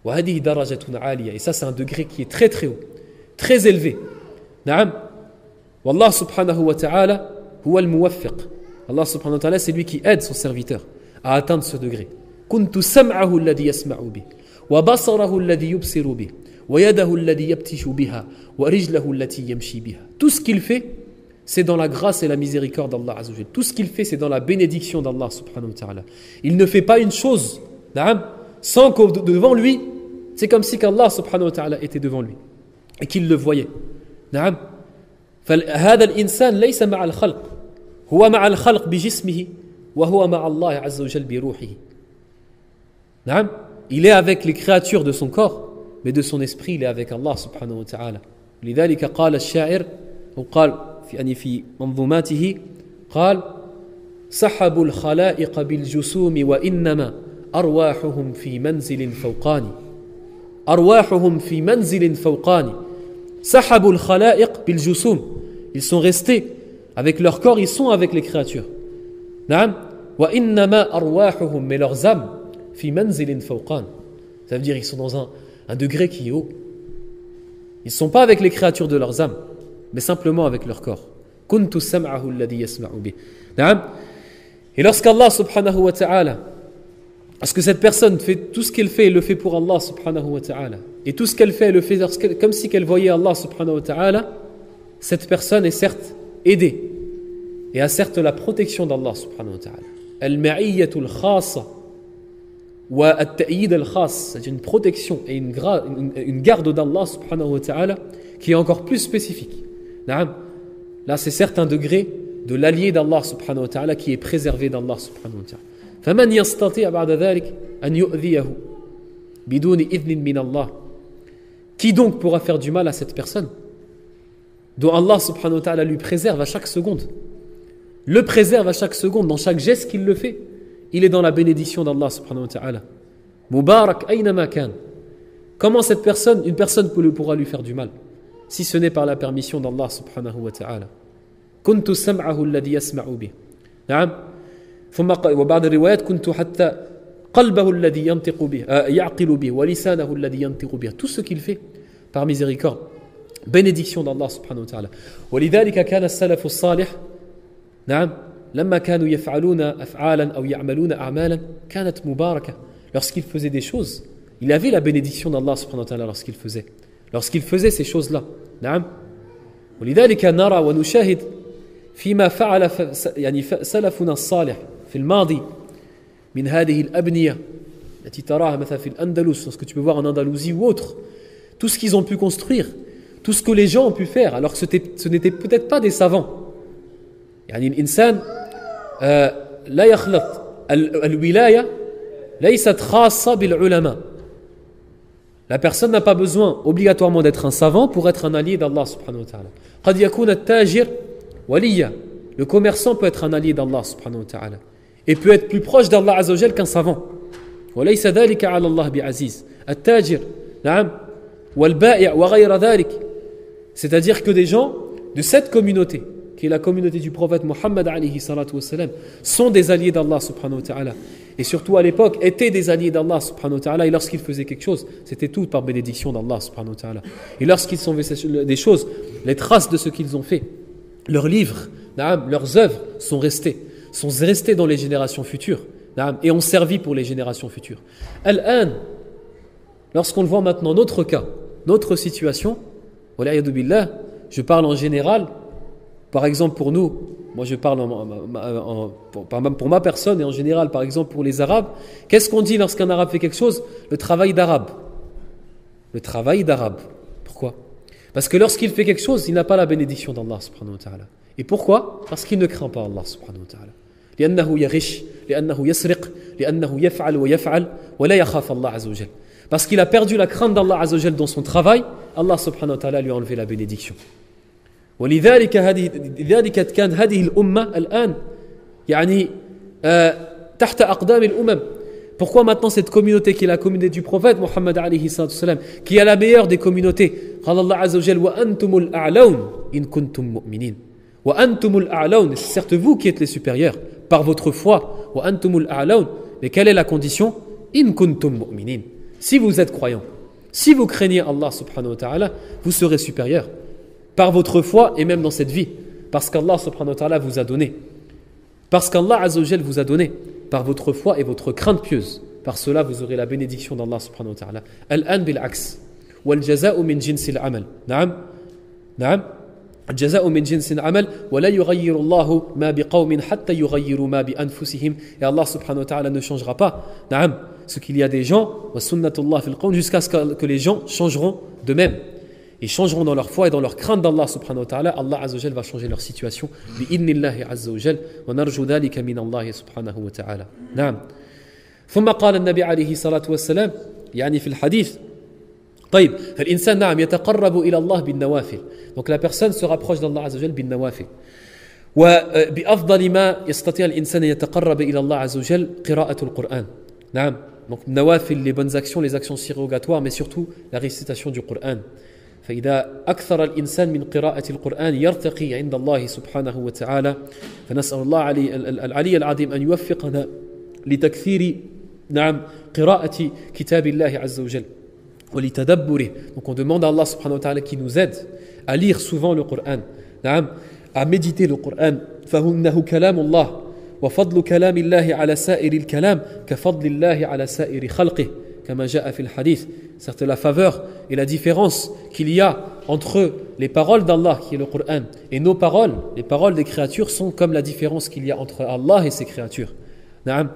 وهذه درجة عالية, et ça c'est un degré qui est très très haut, très élevé. نعم. والله سبحانه وتعالى هو الموفق. Allah subhanahu wa ta'ala, c'est lui qui aide son serviteur à atteindre ce degré. كنت سمعه الذي يسمع به وبصره الذي يبصر به ويده الذي يبطش بها ورجله التي يمشي بها. Tout ce qu'il fait, c'est dans la grâce et la miséricorde d'Allah azza wa jalla. Tout ce qu'il fait, c'est dans la bénédiction d'Allah subhanahu wa ta'ala. Il ne fait pas une chose, sans qu'au devant lui, c'est comme si qu'Allah subhanahu wa ta'ala était devant lui et qu'il le voyait. فهذا الإنسان ليس مع الخلق, هو مع الخلق بجسمه وهو مع الله عز وجل بروحه. Il est avec les créatures de son corps, mais de son esprit il est avec Allah subhanahu wa ta'ala. لذلك قال الشاعر, أو قال في منظوماته, قال سحبوا الخلائق بالجسوم وإنما أرواحهم في منزل فوقاني. أرواحهم في منزل فوقاني. سحبوا الخلائق بالجسوم. Ils sont restés avec leur corps, ils sont avec les créatures. نعم. وإنما أرواحهم, mais leurs âmes, في منزل فوقان. Ça veut dire ils sont dans un degré qui est haut. Ils ne sont pas avec les créatures de leurs âmes, mais simplement avec leur corps. كنت سمعه الذي يسمع به. نعم. Et lorsqu'Allah subhanahu wa ta'ala, parce que cette personne fait tout ce qu'elle fait, elle le fait pour Allah subhanahu wa ta'ala. Et tout ce qu'elle fait, elle le fait comme si qu'elle voyait Allah subhanahu wa ta'ala. Cette personne est certes aidée et a certes la protection d'Allah subhanahu wa ta'ala. Al-ma'iyyatul khassa wa at-ta'yid al-khass, c'est une protection et une garde d'Allah subhanahu wa ta'ala qui est encore plus spécifique. Là, c'est certes un degré de l'allié d'Allah subhanahu wa ta'ala qui est préservé d'Allah subhanahu wa ta'ala. فمن يستطيع بعد ذلك أن يؤذيه بدون إذن من الله. Qui donc pourra faire du mal à cette personne dont Allah subhanahu wa ta'ala lui préserve à chaque seconde, le préserve à chaque seconde, dans chaque geste qu'il le fait, il est dans la bénédiction d'Allah subhanahu wa ta'ala. Mubarak aynama kan. Comment une personne pourra lui faire du mal si ce n'est par la permission d'Allah subhanahu wa ta'ala. كنت سمعه الذي يسمع به. نعم. ثم وبعد الروايات كنت حتى قلبه الذي ينطق به يعقل به ولسانه الذي ينطق به. Tout ce qu'il fait par miséricorde, bénédiction d'Allah subhanahu wa ta'ala. ولذلك كان السلف الصالح نعم لما كانوا يفعلون أفعالا أو يعملون أعمالا كانت مباركة. Lorsqu'il faisait des choses, il avait la bénédiction d'Allah subhanahu wa ta'ala lorsqu'il faisait ces choses-là. نعم. ولذلك نرى ونشاهد فيما فعل يعني سلفنا الصالح في الماضي من هذه الأبنية التي تراها مثلا في الأندلس, ce que tu peux voir en Andalousie ou autre, tout ce qu'ils ont pu construire, tout ce que les gens ont pu faire, alors que ce n'étaient peut-être pas des savants. يعني الإنسان لا يخلط الولاية ليست خاصة بالعلماء. La personne n'a pas besoin obligatoirement d'être un savant pour être un allié d'Allah subhanahu wa ta'ala. قد يكون التاجر وليا. Le commerçant peut être un allié d'Allah subhanahu wa ta'ala et peut être plus proche d'Allah azza wa jal qu'un savant. وليس ذلك على الله بعزيز. التاجر نعم والبائع وغير ذلك. C'est-à-dire que des gens de cette communauté qui est la communauté du prophète Muhammad alayhi salatu wassalam, sont des alliés d'Allah subhanahu wa ta'ala. Et surtout à l'époque, étaient des alliés d'Allah subhanahu wa ta'ala. Et lorsqu'ils faisaient quelque chose, c'était tout par bénédiction d'Allah subhanahu wa ta'ala. Et lorsqu'ils sont des choses, les traces de ce qu'ils ont fait, leurs livres, leurs œuvres sont restées dans les générations futures et ont servi pour les générations futures. Al-an, lorsqu'on le voit maintenant, notre cas, notre situation, je parle en général, par exemple pour nous, moi je parle pour ma personne et en général par exemple pour les Arabes, qu'est-ce qu'on dit lorsqu'un Arabe fait quelque chose? Le travail d'Arabe. Le travail d'Arabe. Pourquoi? Parce que lorsqu'il fait quelque chose, il n'a pas la bénédiction d'Allah subhanahu wa ta'ala. Et pourquoi? Parce qu'il ne craint pas Allah subhanahu wa ta'ala. لأنه يغش لأنه يسرق لأنه يفعل ويفعل ولا يخاف الله عز وجل. Parce qu'il a perdu la crainte d'Allah Azza wa Jal dans son travail, Allah subhanahu wa ta'ala lui a enlevé la bénédiction. ولذلك كان هذه الأمة الآن يعني تحت أقدام الأمم. Pourquoi maintenant cette communauté qui est la communauté du prophète Muhammad alayhi salatu wasalam, qui est la meilleure des communautés, قال الله عز وجل وأنتم الأعلون إن كنتم مؤمنين. وأنتم الأعلون, c'est certes vous qui êtes les supérieurs par votre foi. وأنتم الأعلون, mais quelle est la condition? إن كنتم مؤمنين. Si vous êtes croyant, si vous craignez Allah subhanahu wa ta'ala, vous serez supérieur par votre foi et même dans cette vie, parce qu'Allah subhanahu wa ta'ala vous a donné, parce qu'Allah azza wa jal vous a donné par votre foi et votre crainte pieuse. Par cela vous aurez la bénédiction d'Allah subhanahu wa ta'ala. Al-an bil-aks wal jaza'u min jinsil amal. Naam, naam. الجزاء من جنس العمل ولا يغير الله ما بقوم حتى يغيروا ما بأنفسهم. Et Allah subhanahu wa ta'ala ne changera pas ce qu'il y a des gens jusqu'à ce que les gens changeront d'eux-mêmes. Ils changeront dans leur foi et dans leur crainte d'Allah subhanahu wa ta'ala. Allah azza wa jal va changer leur situation bi'idnillahi azza wa jal wa narju dhalika min Allah subhanahu wa ta'ala. نعم. ثم قال النبي عليه الصلاة والسلام يعني في الحديث طيب فالإنسان نعم يتقرب إلى الله بالنوافل. Donc la personne se rapproche d'Allah azza wa jal بالنوافل. وبأفضل ما يستطيع الإنسان أن يتقرب إلى الله عز وجل قراءة القرآن. نعم. Donc nawafil, les bonnes actions, les actions surrogatoires, mais surtout la récitation du Coran. فإذا أكثر الإنسان من قراءة القرآن يرتقي عند الله سبحانه وتعالى. فنسأل الله العلي العظيم أن يوفقنا لتكثير نعم قراءة كتاب الله عز وجل ولتدبره. Donc on demande à Allah subhanahu wa ta'ala qui nous aide à lire souvent le Coran, نعم, à méditer le Coran. فإنه كلام الله وفضل كلام الله على سائر الكلام كفضل الله على سائر خلقه كما جاء في الحديث. Certes, la faveur et la différence qu'il y a entre les paroles d'Allah, qui est le Coran, et nos paroles, les paroles des créatures, sont comme la différence qu'il y a entre Allah et ses créatures. نعم.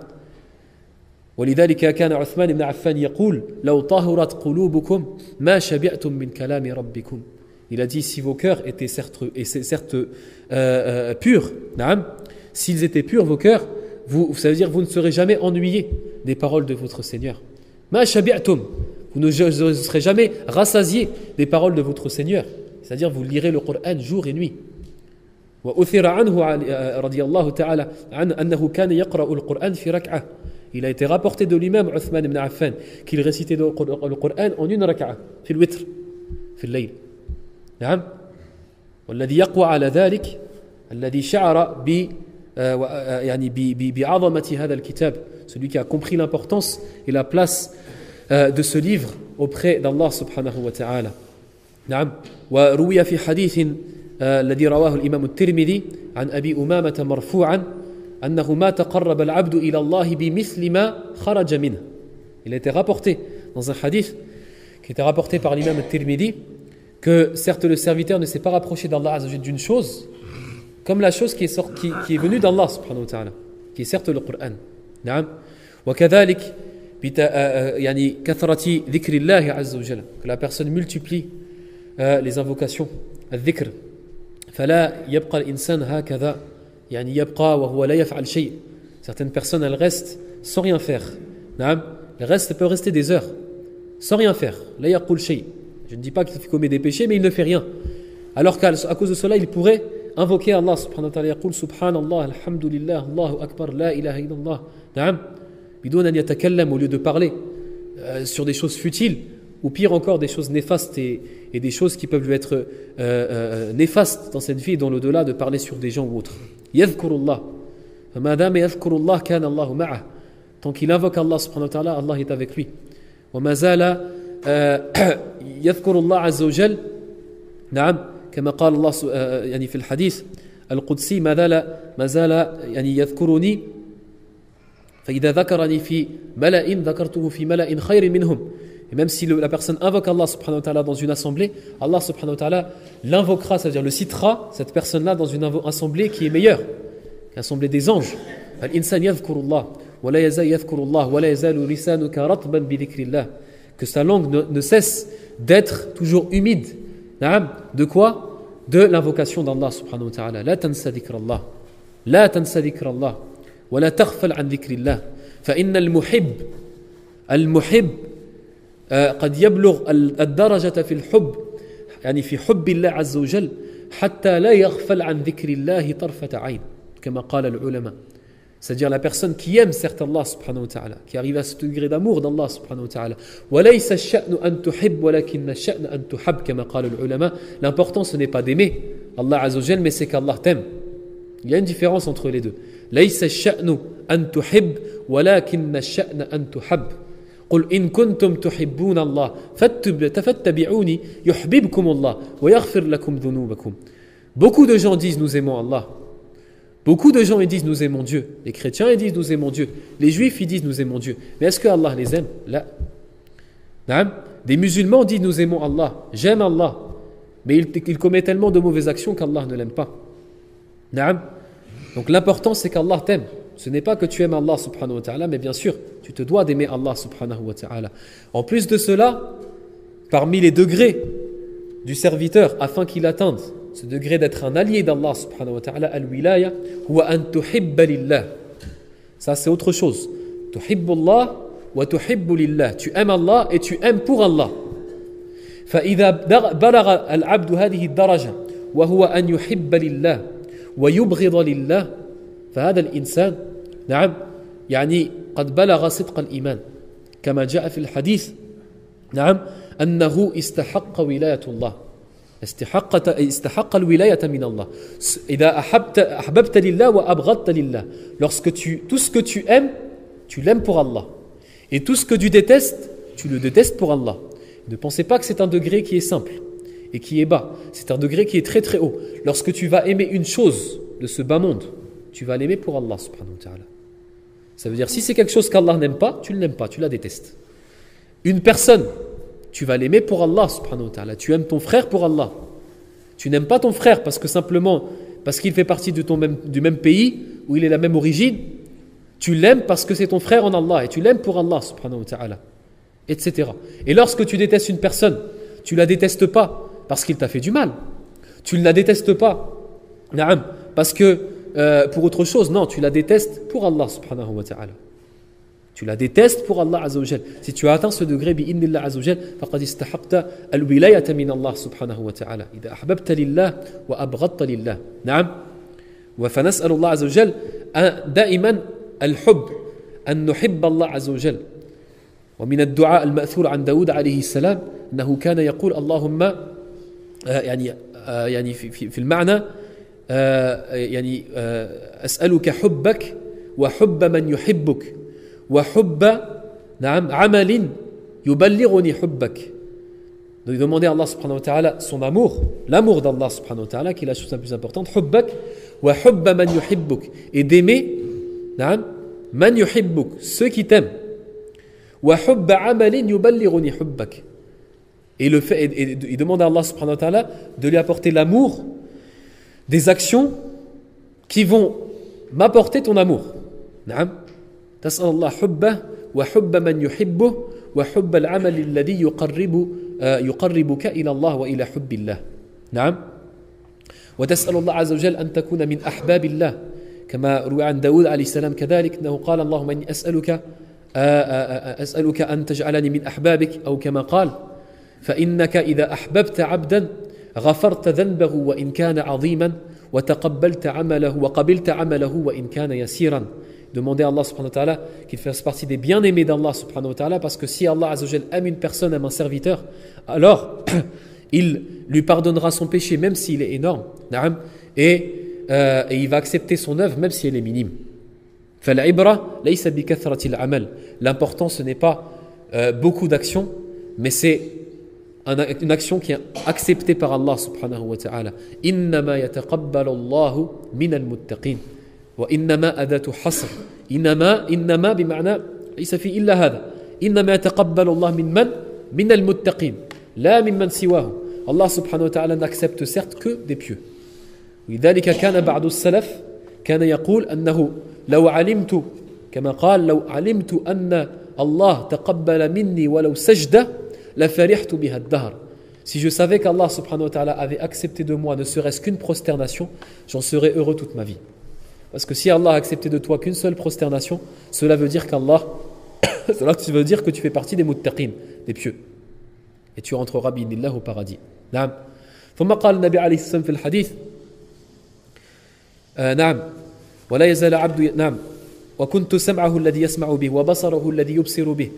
ولذلك كان عثمان بن عفان يقول لو طهرت قلوبكم ما شبعتم من كلام ربكم. Il a dit si vos cœurs étaient certes purs, نعم, s'ils étaient purs vos cœurs, ça veut dire vous ne serez jamais ennuyés des paroles de votre Seigneur. ما شبعتم, vous ne serez jamais rassasiés des paroles de votre Seigneur. C'est-à-dire vous lirez le Coran jour et nuit. وأثر عنه رضي الله تعالى عن أنه كان يقرأ القرآن في ركعة. Il a été rapporté de l'imam Uthman ibn Affan qu'il récitait le Coran en une raka'a في الوتر في الليل. نعم. والذي يقوى على ذلك الذي شعر يعني بعظمة هذا الكتاب, celui qui a compris l'importance et la place de ce livre auprès d'Allah subhanahu wa ta'ala. نعم. وروي في حديث الذي رواه الإمام الترمذي عن أبي أمامة مرفوعا أنه ما تقرب العبد إلى الله بمثل ما خرج منه. Il a été rapporté dans un hadith qui était rapporté par l'imam al-Tirmidhi que certes le serviteur ne s'est pas rapproché d'Allah azza wa jalla d'une chose comme la chose qui est venue d'Allah subhanahu wa ta'ala, qui est certes le Coran. نعم. وكذلك يعني كثرة ذكر الله عز وجل, que la personne multiplie les invocations, الذكر. فلا يبقى الإنسان هكذا يعني يبقى وهو لا يفعل شيء. Certaines personnes elles restent sans rien faire. نعم. Elles restent, peuvent rester des heures sans rien faire. لا يقول شيء. Je ne dis pas qu'il commet des péchés, mais il ne fait rien. Alors qu'à cause de cela, il pourrait invoquer Allah subhanahu wa ta'ala. يقول سبحان الله الحمد لله الله أكبر لا إله إلا الله. نعم. بدون أن يتكلم, au lieu de parler sur des choses futiles, ou pire encore des choses néfastes et des choses qui peuvent lui être néfastes dans cette vie et dans l'au-delà, de parler sur des gens ou autres. Yadhkurullah. فَمَا يَذْكُرُ اللَّهِ كَانَ اللَّهُ مَعَهُ. Tant qu'il invoque Allah subhanahu wa ta'ala, Allah est avec lui. وَمَا زَالَ يذكر الله عز وجل نعم كما قال الله يعني في الحديث القدسي ما زال يعني يذكرني فإذا ذكرني في ملأ ذكرته في ملأ خير منهم. Et même si la personne invoque Allah subhanahu wa ta'ala dans une assemblée, Allah subhanahu wa ta'ala l'invoquera, c'est-à-dire le citera, cette personne-là, dans une assemblée qui est meilleure, l'assemblée des anges. Al-insan yadhkurullah wa la yazal yadhkurullah wa la yazalu lisanuka ratban bi dhikrillah. Que sa langue ne cesse d'être toujours humide. De quoi? De l'invocation d'Allah subhanahu wa ta'ala. La tansa dhikrallah. La tansa dhikrallah. Wa la taghfal an dhikrillah. Fa inna al-muhib قد يبلغ الدرجة في الحب يعني في حب الله عز وجل حتى لا يغفل عن ذكر الله طرفة عين كما قال العلماء. C'est-à-dire la personne qui aime certes Allah subhanahu wa ta'ala, qui arrive à ce degré d'amour d'Allah subhanahu wa ta'ala. وَلَيْسَ الشَّأْنُ أَن تُحِبْ وَلَكِنَّ الشَّأْنَ أَن تُحَبْ كما قال العلماء. L'important ce n'est pas d'aimer Allah azza wa jal, mais c'est qu'Allah t'aime. Il y a une différence entre les deux. لَيْسَ الشَّأْنُ أَن تُحِبْ وَلَكِنَّ الشَّأْنَ أَن تُحَبْ. قل إن كنتم تحبون الله فاتبعوني يحببكم الله ويغفر لكم ذنوبكم. Beaucoup de gens disent nous aimons Allah. Beaucoup de gens ils disent nous aimons Dieu. Les chrétiens ils disent nous aimons Dieu. Les juifs ils disent nous aimons Dieu. Mais est-ce que Allah les aime? Là. Des musulmans disent nous aimons Allah. J'aime Allah. Mais il commet tellement de mauvaises actions qu'Allah ne l'aime pas. Donc l'important c'est qu'Allah t'aime. Ce n'est pas que tu aimes Allah subhanahu wa ta'ala, mais bien sûr, tu te dois d'aimer Allah subhanahu wa ta'ala. En plus de cela, parmi les degrés du serviteur, afin qu'il atteigne ce degré d'être un allié d'Allah subhanahu wa ta'ala, al-wilaya, huwa an tuhibba lillah. Ça c'est autre chose. Tuhibbullah wa tuhibbu lillah. Tu aimes Allah et tu aimes pour Allah. فإذا بلغ العبد هذه الدرجة وهو أن يحب لله ويبغض لله فهذا الإنسان نعم يعني قد بلغ صدق الإيمان كما جاء في الحديث نعم أنه استحق ولاية الله استحق الولاية من الله إذا أحببت لله وأبغضت لله. Lorsque tout ce que tu aimes, tu l'aimes pour Allah, et tout ce que tu détestes, tu le détestes pour Allah. Ne pensez pas que c'est un degré qui est simple et qui est bas. C'est un degré qui est très très haut. Lorsque tu vas aimer une chose de ce bas monde, tu vas l'aimer pour Allah subhanahu wa ta'ala. Ça veut dire si c'est quelque chose qu'Allah n'aime pas, tu ne l'aimes pas, tu la détestes. Une personne, tu vas l'aimer pour Allah subhanahu wa ta'ala. Tu aimes ton frère pour Allah. Tu n'aimes pas ton frère parce qu'il fait partie du même pays, où il est la même origine. Tu l'aimes parce que c'est ton frère en Allah et tu l'aimes pour Allah subhanahu wa ta'ala, etc. Et lorsque tu détestes une personne, tu la détestes pas parce qu'il t'a fait du mal. Tu ne la détestes pas parce que pour autre chose, non, tu la détestes pour Allah subhanahu wa ta'ala. Tu la détestes pour Allah azza wa jal. Si tu as atteint ce degré bi'idhnillah azza wa jal, faqad istahaqta al-wilayata min Allah subhanahu wa ta'ala. Idha ahbabta lillah wa abghadta lillah. Na'am. Wa fa nas'alu Allah azza wa jal da'iman al-hubb an nuhibba Allah azza wa jal. ومن الدعاء المأثور عن داود عليه السلام أنه كان يقول اللهم يعني في المعنى يعني أسألك حبك وحب من يحبك وحب نعم عمل يبلغني حبك. Donc il demandait à Allah subhanahu wa ta'ala son amour, l'amour d'Allah subhanahu wa ta'ala, qui est la chose la plus importante, hubbak wa hubba man yuhibbuk, et d'aimer نعم man yuhibbuk, ceux qui t'aiment, wa hubba amalin yuballighuni hubbak, et il demande à Allah subhanahu wa ta'ala de lui apporter l'amour des actions qui vont m'apporter ton amour. نعم تسأل الله حبه وحب من يحبه وحب العمل الذي يقربك إلى الله وإلى حب الله. نعم وتسأل الله عز وجل أن تكون من أحباب الله كما روى عن داود عليه السلام كذلك أنه قال اللهم إني أسألك أن تجعلني من أحبابك أو كما قال فإنك إذا أحببت عبدا غفرت ذنبه وإن كان عظيما وقبلت عمله وإن كان يسيرا. Demander à Allah subhanahu wa ta'ala qu'il fasse partie des bien-aimés d'Allah subhanahu wa ta'ala, parce que si Allah azza wa jal aime une personne, aime un serviteur, alors il lui pardonnera son péché même s'il est énorme, et il va accepter son œuvre même si elle est minime. L'important, ce n'est pas beaucoup d'actions, mais c'est une action qui est acceptée par Allah subhanahu wa ta'ala. Innama yataqabbalu Allahu minal muttaqin. Wa innama adatu hasr. Innama bima'na laysa fi illa hadha. Innama yataqabbalu Allah minal muttaqin. La mimman siwahu. Allah subhanahu wa ta'ala n'accepte certes que des pieux. لذلك كان بعض السلف كان يقول أنه لو علمت كما قال لو علمت أن الله تقبل مني ولو سجدة لفرحت بها الدهر. Si je savais qu'Allah subhanahu wa ta'ala avait accepté de moi ne serait-ce qu'une prosternation, j'en serais heureux toute ma vie. Parce que si Allah a accepté de toi qu'une seule prosternation, cela veut dire cela veut dire que tu fais partie des muttaqin, des pieux. Et tu rentreras bi'idhnillah au paradis. نعم. ثم قال النبي عليه الصلاة والسلام في الحديث نعم ولا يزال عبد نعم وكنت سمعه الذي يسمع به وبصره الذي يبصر به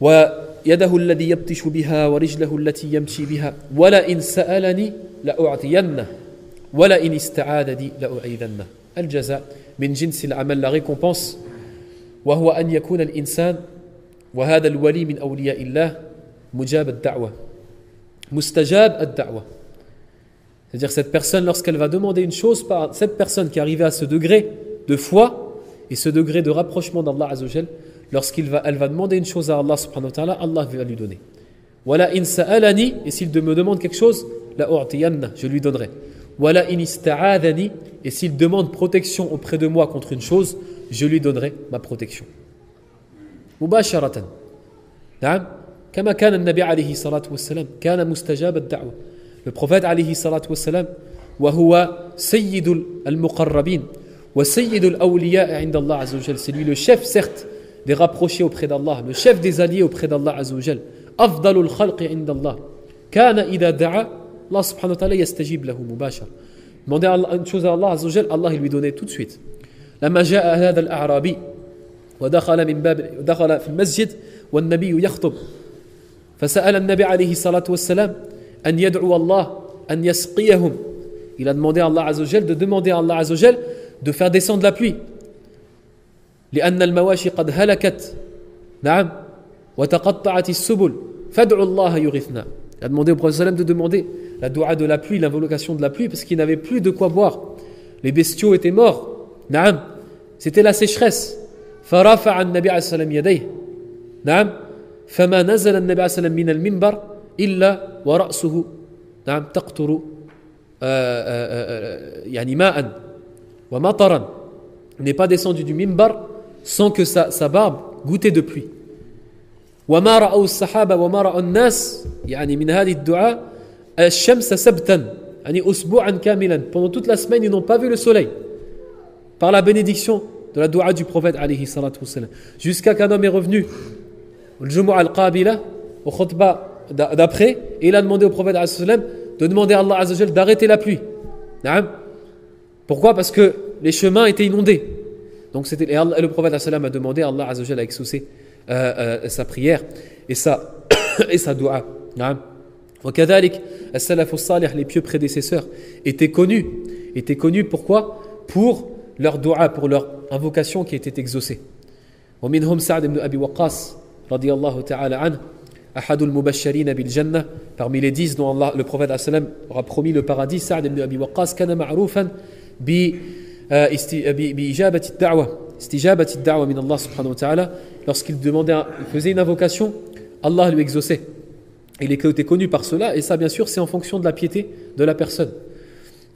ويده الذي يبطش بها ورجله التي يمشي بها ولئن سألني لأعطينه ولئن استعاذني لأعيذنه. الجزاء من جنس العمل, la récompense, وهو أن يكون الإنسان وهذا الولي من أولياء الله مجاب الدعوة mustajab ad-da'wa. C'est-à-dire cette personne, lorsqu'elle va demander une chose, par cette personne qui est arrivée à ce degré de foi et ce degré de rapprochement d'Allah Azza wa Jal, elle va demander une chose à Allah subhanahu wa ta'ala, Allah va lui donner. Wala in sa'alani, et s'il me demande quelque chose, la u'tiyanna, je lui donnerai. Wala in ista'adhani, et s'il demande protection auprès de moi contre une chose, je lui donnerai ma protection. Mubasharatan. Na'am. كما كان النبي عليه الصلاة والسلام كان مستجاب الدعوة. Le prophète عليه الصلاة والسلام وهو سيد المقربين وسيد الأولياء عند الله عز وجل. C'est lui le chef certes des rapprochés auprès d'Allah, le chef des alliés auprès d'Allah عز وجل. أفضل الخلق عند الله كان إذا دعا الله سبحانه وتعالى يستجيب له مباشرة. Demander une chose à Allah عز وجل, Allah il lui donnait tout de suite. لما جاء هذا الأعرابي ودخل في المسجد والنبي يخطب فسأل النبي عليه الصلاة والسلام أن يدعو الله أن يسقيهم. Il a demandé à Allah Azza wa Jal de demander à Allah Azza wa Jal de faire descendre la pluie. لأن المواشي قد هلكت نعم وتقطعت السبل فادعوا الله يغثنا. Il a demandé au prophète sallam de demander la dua de la pluie, l'invocation de la pluie, parce qu'il n'avait plus de quoi boire. Les bestiaux étaient morts. نعم. C'était la sécheresse. فرفع النبي عليه الصلاة والسلام يديه نعم فما نزل النبي عليه الصلاة والسلام من المنبر إلا ورأسه نعم تقطر يعني ماء ومطرا. Il n'est pas descendu du minbar sans que sa barbe goûtait de pluie. وما رأوا الصحابة وما رأوا الناس يعني من هذه الدعاء الشمس سبتا يعني أسبوعا كاملا. Pendant toute la semaine ils n'ont pas vu le soleil par la bénédiction de la dua du prophète alayhi salatu wassalam. Jusqu'à qu'un homme est revenu le Jumu'ah al-Qabila, au khutbah d'après, et il a demandé au prophète de demander à Allah Azza wa Jal d'arrêter la pluie. Pourquoi? Parce que les chemins étaient inondés. Donc le prophète a demandé à Allah Azza wa Jal à exaucer sa prière et sa dua. وكذلك السلف الصالح, les pieux prédécesseurs, étaient connus. Pourquoi? Pour leur dua, pour leur invocation qui était exaucée. ومنهم سعد بن أبي وقاص رضي الله تعالى عنه أحد المبشرين بالجنة, parmi les 10 dont le prophète aura promis le paradis. Sa'd ibn Abi Waqqas كان معروفا بإجابة الدعوة استجابة الدعوة من الله سبحانه وتعالى. Lorsqu'il faisait une invocation, Allah lui exauçait. Il était connu par cela, et ça bien sûr c'est en fonction de la piété de la personne.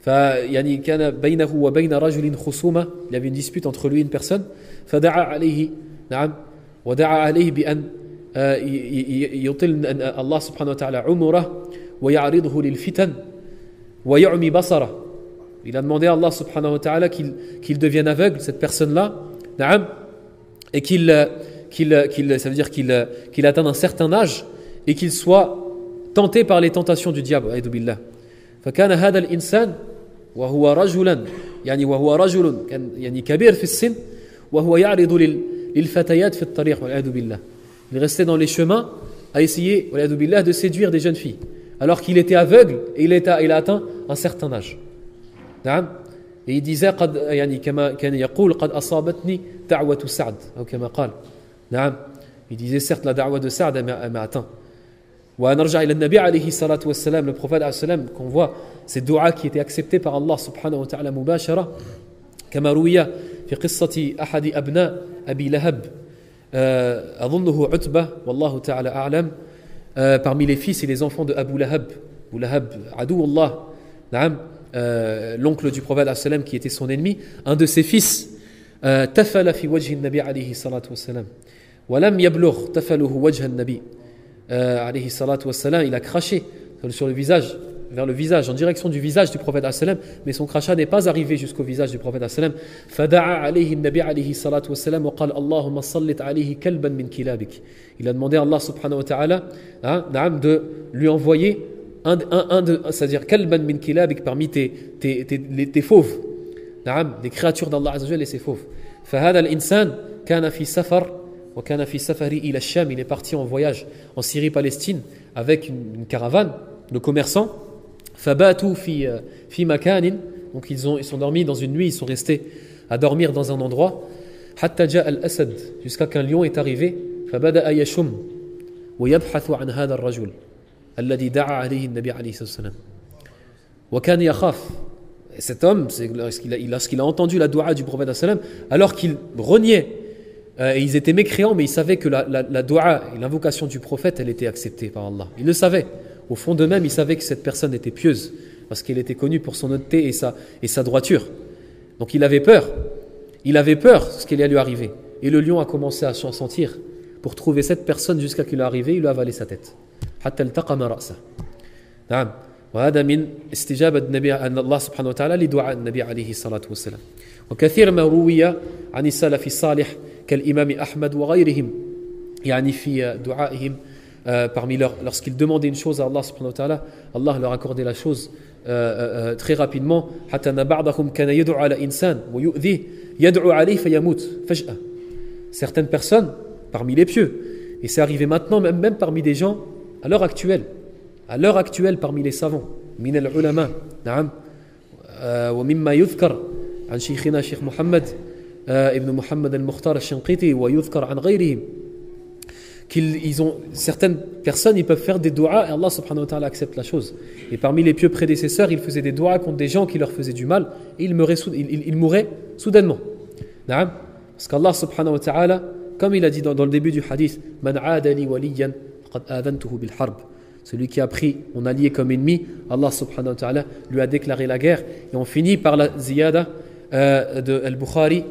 يعني كان بينه وبين رجل خصومة, il y avait une dispute entre lui et une personne. فدعا عليه نعم ودعا عليه بأن يطل الله سبحانه وتعالى عمره ويعرضه للفتن ويعمي بصره. Il a demandé à Allah subhanahu wa ta'ala qu'il devienne aveugle, cette personne-là, نعم, et ça veut dire qu'il atteint un certain âge et qu'il soit tenté par les tentations du diable. أعوذ بالله. فكان هذا الإنسان وهو رجل كان يعني كبير في السن وهو يعرض للفتيات في الطريق والعياذ بالله. Il restait dans les chemins à essayer والعياذ بالله de séduire des jeunes filles alors qu'il était aveugle et il a atteint un certain âge. نعم. Et il disait قد يعني كما كان يقول قد أصابتني دعوة سعد أو كما قال. نعم. Il disait certes la da'wa de Sa'd m'a atteint. ونرجع إلى النبي عليه الصلاة والسلام, le prophète عليه السلام, qu'on voit ces du'a qui étaient acceptés par Allah subhanahu wa ta'ala مباشرة كما روي في قصة أحد أبناء أبي لهب أظنه عتبة والله تعالى أعلم, parmi les fils et les enfants de Abu Lahab. Abu Lahab, عدو الله, نعم, l'oncle du prophète عليه السلام qui était son ennemi, un de ses fils تفل في وجه النبي عليه الصلاة والسلام ولم يبلغ تفله وجه النبي عليه الصلاة والسلام, il a craché sur le visage, vers le visage, en direction du visage du prophète alayhi salam, mais son crachat n'est pas arrivé jusqu'au visage du prophète alayhi salam. فدعا عليه النبي عليه الصلاة والسلام وقال اللهم صلت عليه كلبا من كلابك. Il a demandé à Allah subhanahu wa ta'ala de lui envoyer c'est-à-dire kalban min kilabik, parmi tes fauves, des créatures d'Allah azza wa jalla et ses fauves. فهذا الإنسان كان في سفر وكان في سفره إلى الشام. Il est parti en voyage en Syrie-Palestine avec une caravane de commerçants. فباتوا في مكان, donc ils sont dormis dans une nuit, ils sont restés à dormir dans un endroit. حتى جاء الأسد, jusqu'à qu'un lion est arrivé. فبدأ يشم ويبحث عن هذا الرجل الذي دعا عليه النبي عليه الصلاة والسلام وكان يخاف. Cet homme, lorsqu'il a entendu la dua du prophète sallam, alors qu'il reniait, et ils étaient mécréants, mais ils savaient que la dua et l'invocation du prophète, elle était acceptée par Allah. Ils le savaient. Au fond d'eux-mêmes, ils savaient que cette personne était pieuse, parce qu'elle était connue pour son honnêteté et sa droiture. Donc il avait peur. Il avait peur de ce qui allait lui arriver. Et le lion a commencé à s'en sentir pour trouver cette personne jusqu'à qu'il est arrivé, il lui a avalé sa tête. حتى التقم رأسه. نعم. وهذا من استجابة النبي عن الله سبحانه وتعالى لدعاء النبي عليه الصلاة والسلام. وكثير ما روي عن السلف الصالح كالإمام أحمد وغيرهم يعني في دعائهم parmi lorsqu'ils demandaient une chose à Allah subhanahu wa ta'ala, Allah leur accordait la chose très rapidement. حتى أن بعضهم كان يدعو على إنسان ويؤذيه يدعو عليه فيموت فجأة. Certaines personnes parmi les pieux, et c'est arrivé maintenant même parmi des gens à l'heure actuelle parmi les savants, من العلماء نعم ومما يذكر عن شيخنا شيخ محمد ابن محمد المختار الشنقيطي ويذكر عن غيرهم, certaines personnes, ils peuvent faire des du'as et Allah subhanahu wa ta'ala accepte la chose. Et parmi les pieux prédécesseurs, ils faisaient des du'as contre des gens qui leur faisaient du mal et ils mouraient soudainement. Parce qu'Allah subhanahu wa ta'ala, comme il a dit dans le début du hadith, Man aadali waliyan qad aadhantuhu bil harb. Celui qui a pris mon allié comme ennemi, Allah subhanahu wa ta'ala lui a déclaré la guerre. Et on finit par la ziyada de Al-Bukhari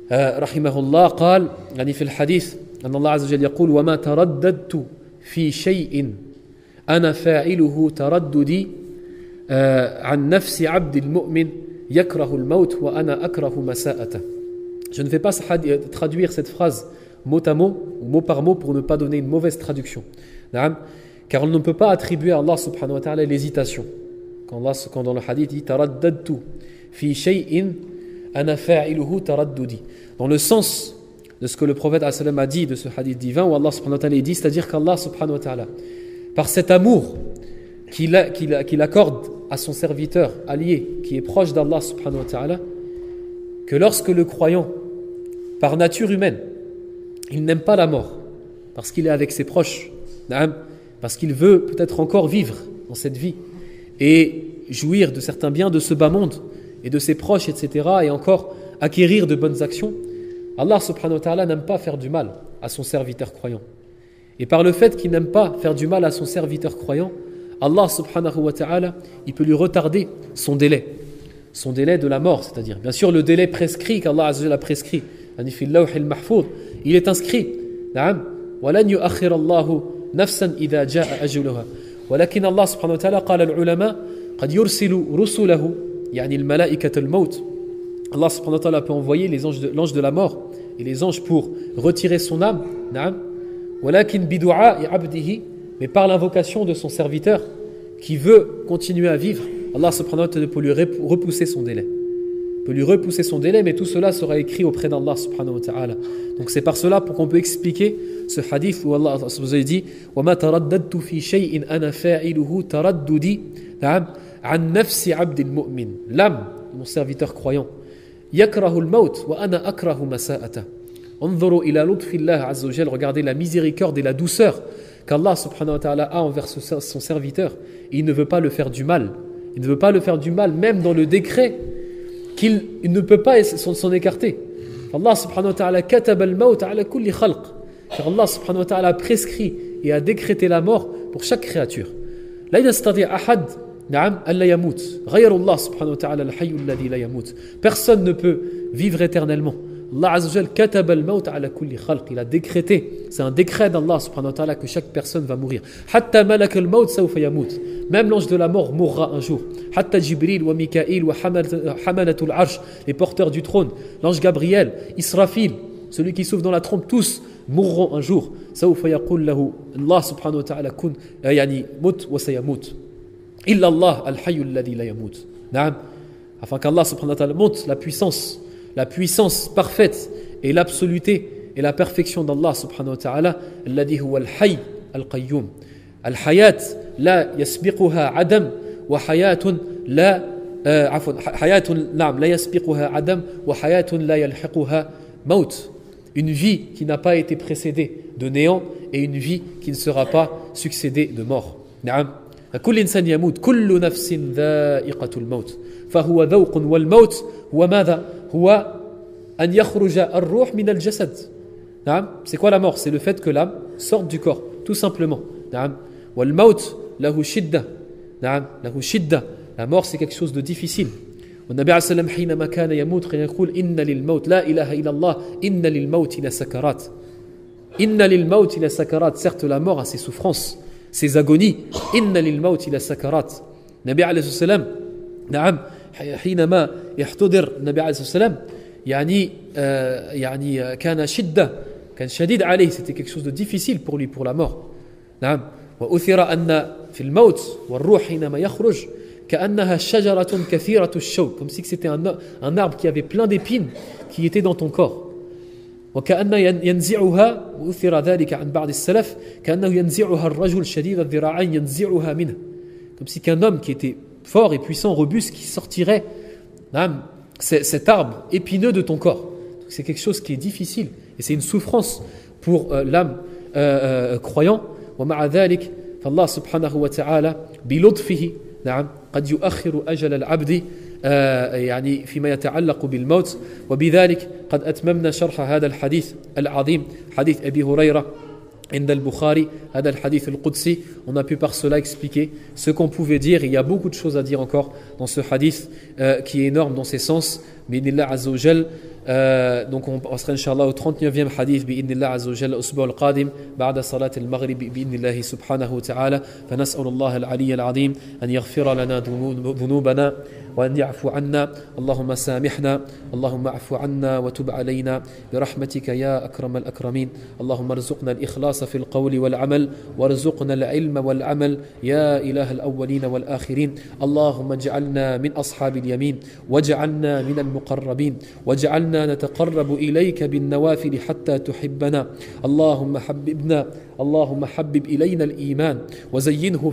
rahimahullah قال يعني في الحديث أن الله عز وجل يقول وما ترددت في شيء أنا فاعله ترددي عن نفس عبد المؤمن يكره الموت وأنا أكره مساءته. Je ne vais pas traduire cette phrase mot à mot ou mot par mot pour ne pas donner une mauvaise traduction. Car on ne peut pas attribuer à Allah subhanahu wa ta'ala l'hésitation. Quand dans le hadith dit taraddadtu fi shay'in ana fa'iluhu taraddudi. Dans le sens de ce que le prophète a dit de ce hadith divin où Allah subhanahu wa ta'ala dit, c'est-à-dire qu'Allah subhanahu wa ta'ala, par cet amour qu'il accorde à son serviteur allié qui est proche d'Allah subhanahu wa ta'ala, que lorsque le croyant, par nature humaine, il n'aime pas la mort parce qu'il est avec ses proches, parce qu'il veut peut-être encore vivre dans cette vie et jouir de certains biens de ce bas monde et de ses proches, etc., et encore acquérir de bonnes actions, Allah subhanahu wa ta'ala n'aime pas faire du mal à son serviteur croyant. Et par le fait qu'il n'aime pas faire du mal à son serviteur croyant, Allah subhanahu wa ta'ala, il peut lui retarder son délai de la mort, c'est-à-dire, bien sûr, le délai prescrit qu'Allah azza wa jalla a prescrit, il est inscrit. وَلَنْ يُؤَخِّرَ اللَّهُ نَفْسًا إِذَا جَاءَ أَجَلُهَا ولكن الله سبحانه وتعالى قال العلماء قد يرسل رسله يعني الملائكة الموت. Allah subhanahu wa ta'ala peut envoyer l'ange de la mort et les anges pour retirer son âme, ولكن بدعاء عبده, mais par l'invocation de son serviteur qui veut continuer à vivre, Allah subhanahu wa ta'ala peut lui repousser son délai. peut lui repousser son délai, mais tout cela sera écrit auprès d'Allah subhanahu wa ta'ala. Donc c'est par cela qu'on peut expliquer ce hadith où Allah vous a dit وَمَا تَرَدَّدْتُ فِي شَيْءٍ أَنَا فَاعِلُهُ تَرَدُّدِي عَنْ نَفْسِ عَبْدِ الْمُؤْمِنِ. L'âme, mon serviteur croyant, يَكْرَهُ الْمَوْتِ وَأَنَا أَكْرَهُ مَسَاءَتَهُ. انظروا إلى لطف الله عز وجل. Regardez la miséricorde et la douceur qu'Allah subhanahu wa ta'ala a envers son serviteur. Il ne veut pas le faire du mal. Il ne veut pas le faire du mal, même dans le décret qu'il ne peut pas s'en écarter. Allah subhanahu wa ta'ala kataba al-maut ala kulli khalq. Car Allah subhanahu wa ta'ala a prescrit et a décrété la mort pour chaque créature. La yastati' ahad na'am alla yamut. Ghayru Allah subhanahu wa ta'ala al-hayy alladhi la yamut. Personne ne peut vivre éternellement. Allah azza wa jalla kataba al-maut ala kulli khalq. Il a décrété, c'est un décret d'Allah subhanahu wa ta'ala que chaque personne va mourir. Hatta malak al-maut sawfa yamut. Même l'ange de la mort mourra un jour. Hatta Jibril wa Mikaïl wa hamalatul arsh, les porteurs du trône, l'ange Gabriel, Israfil, celui qui souffle dans la trompe, tous mourront un jour. Sawfa yaqul lahu Allah subhanahu wa ta'ala kun yani mut wa sayamut. Illa Allah al-hayy alladhi la yamut. Naam. Afin qu'Allah subhanahu wa ta'ala montre la puissance parfaite et l'absoluté et la perfection d'Allah subhanahu wa ta'ala, alladhi huwa al-hayy al-qayyum. Al-hayat la yasbiquha adam wa hayatun la hayatun na'am la yasbiquha adam wa hayatun la yalhiquha maut. Une vie qui n'a pas été précédée de néant et une vie qui ne sera pas succédée de mort. Na'am. كل إنسان يموت كل نفس ذائقة الموت فهو ذوق والموت هو ماذا هو أن يخرج الروح من الجسد. نعم. C'est quoi la mort? C'est le fait que l'âme sorte du corps, tout simplement. نعم. والموت له شدة. نعم. له شدة. La mort c'est quelque chose de difficile. والنبي عليه السلام حينما كان يموت كان يقول إن للموت لا إله إلا الله إن للموت لسكرات. إن للموت لسكرات. Certes la mort a ses souffrances, ses agonies. إن للموت لسكرات. النبي عليه السلام نعم حينما يحتضر النبي عليه السلام يعني كان شدة كان شديد عليه, c'était quelque chose de difficile pour lui, pour la mort. نعم. وأثر أن في الموت والروح حينما يخرج كأنها شجرة كثيرة الشوك, comme si c'était un arbre qui avait plein d'épines qui était dans ton corps. وكأن ينزعها وأثر ذلك عن بعض السلف كأنه ينزعها الرجل شديد الذراعين ينزعها منه, comme si qu'un homme qui était fort et puissant, robuste, qui sortirait cet arbre épineux de ton corps. Donc c'est quelque chose qui est difficile et c'est une souffrance pour l'âme croyant. ومع ذلك فالله سبحانه وتعالى بلطفه نعم قد يؤخر أجل العبد يعني فيما يتعلق بالموت. وبذلك قد أتممنا شرح هذا الحديث العظيم, حديث أبي هريرة عند البخاري, هذا الحديث القدسي. On a pu par cela expliquer ce qu'on pouvait dire. Il y a beaucoup de choses à dire encore dans ce hadith qui est énorme dans ses sens. Bi'idhnillah azza wa jal. Donc on passera Inch'Allah au 39e hadith bi'idhnillah azza wa jal l'usbu' al-qadim ba'da salat al-maghrib bi'idhnillah subhanahu wa ta'ala. فنسأل الله العلي العظيم أن يغفر لنا ذنوبنا وأن يعفو عنا. اللهم سامحنا, اللهم اعف عنا وتب علينا برحمتك يا أكرم الأكرمين. اللهم ارزقنا الإخلاص في القول والعمل وارزقنا العلم والعمل يا إله الأولين والآخرين. اللهم اجعلنا من أصحاب اليمين واجعلنا من المقربين واجعلنا نتقرب إليك بالنوافل حتى تحبنا. اللهم حبب إلينا الإيمان وزينه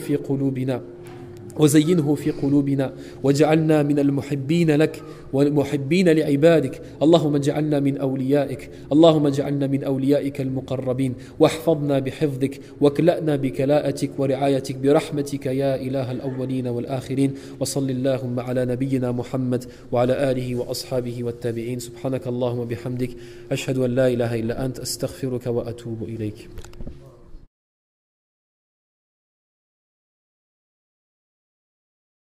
في قلوبنا واجعلنا من المحبين لك والمحبين لعبادك. اللهم اجعلنا من أوليائك المقربين واحفظنا بحفظك واكلأنا بكلاءتك ورعايتك برحمتك يا إله الأولين والآخرين. وصل اللهم على نبينا محمد وعلى آله وأصحابه والتابعين. سبحانك اللهم وبحمدك أشهد أن لا إله إلا أنت أستغفرك وأتوب إليك.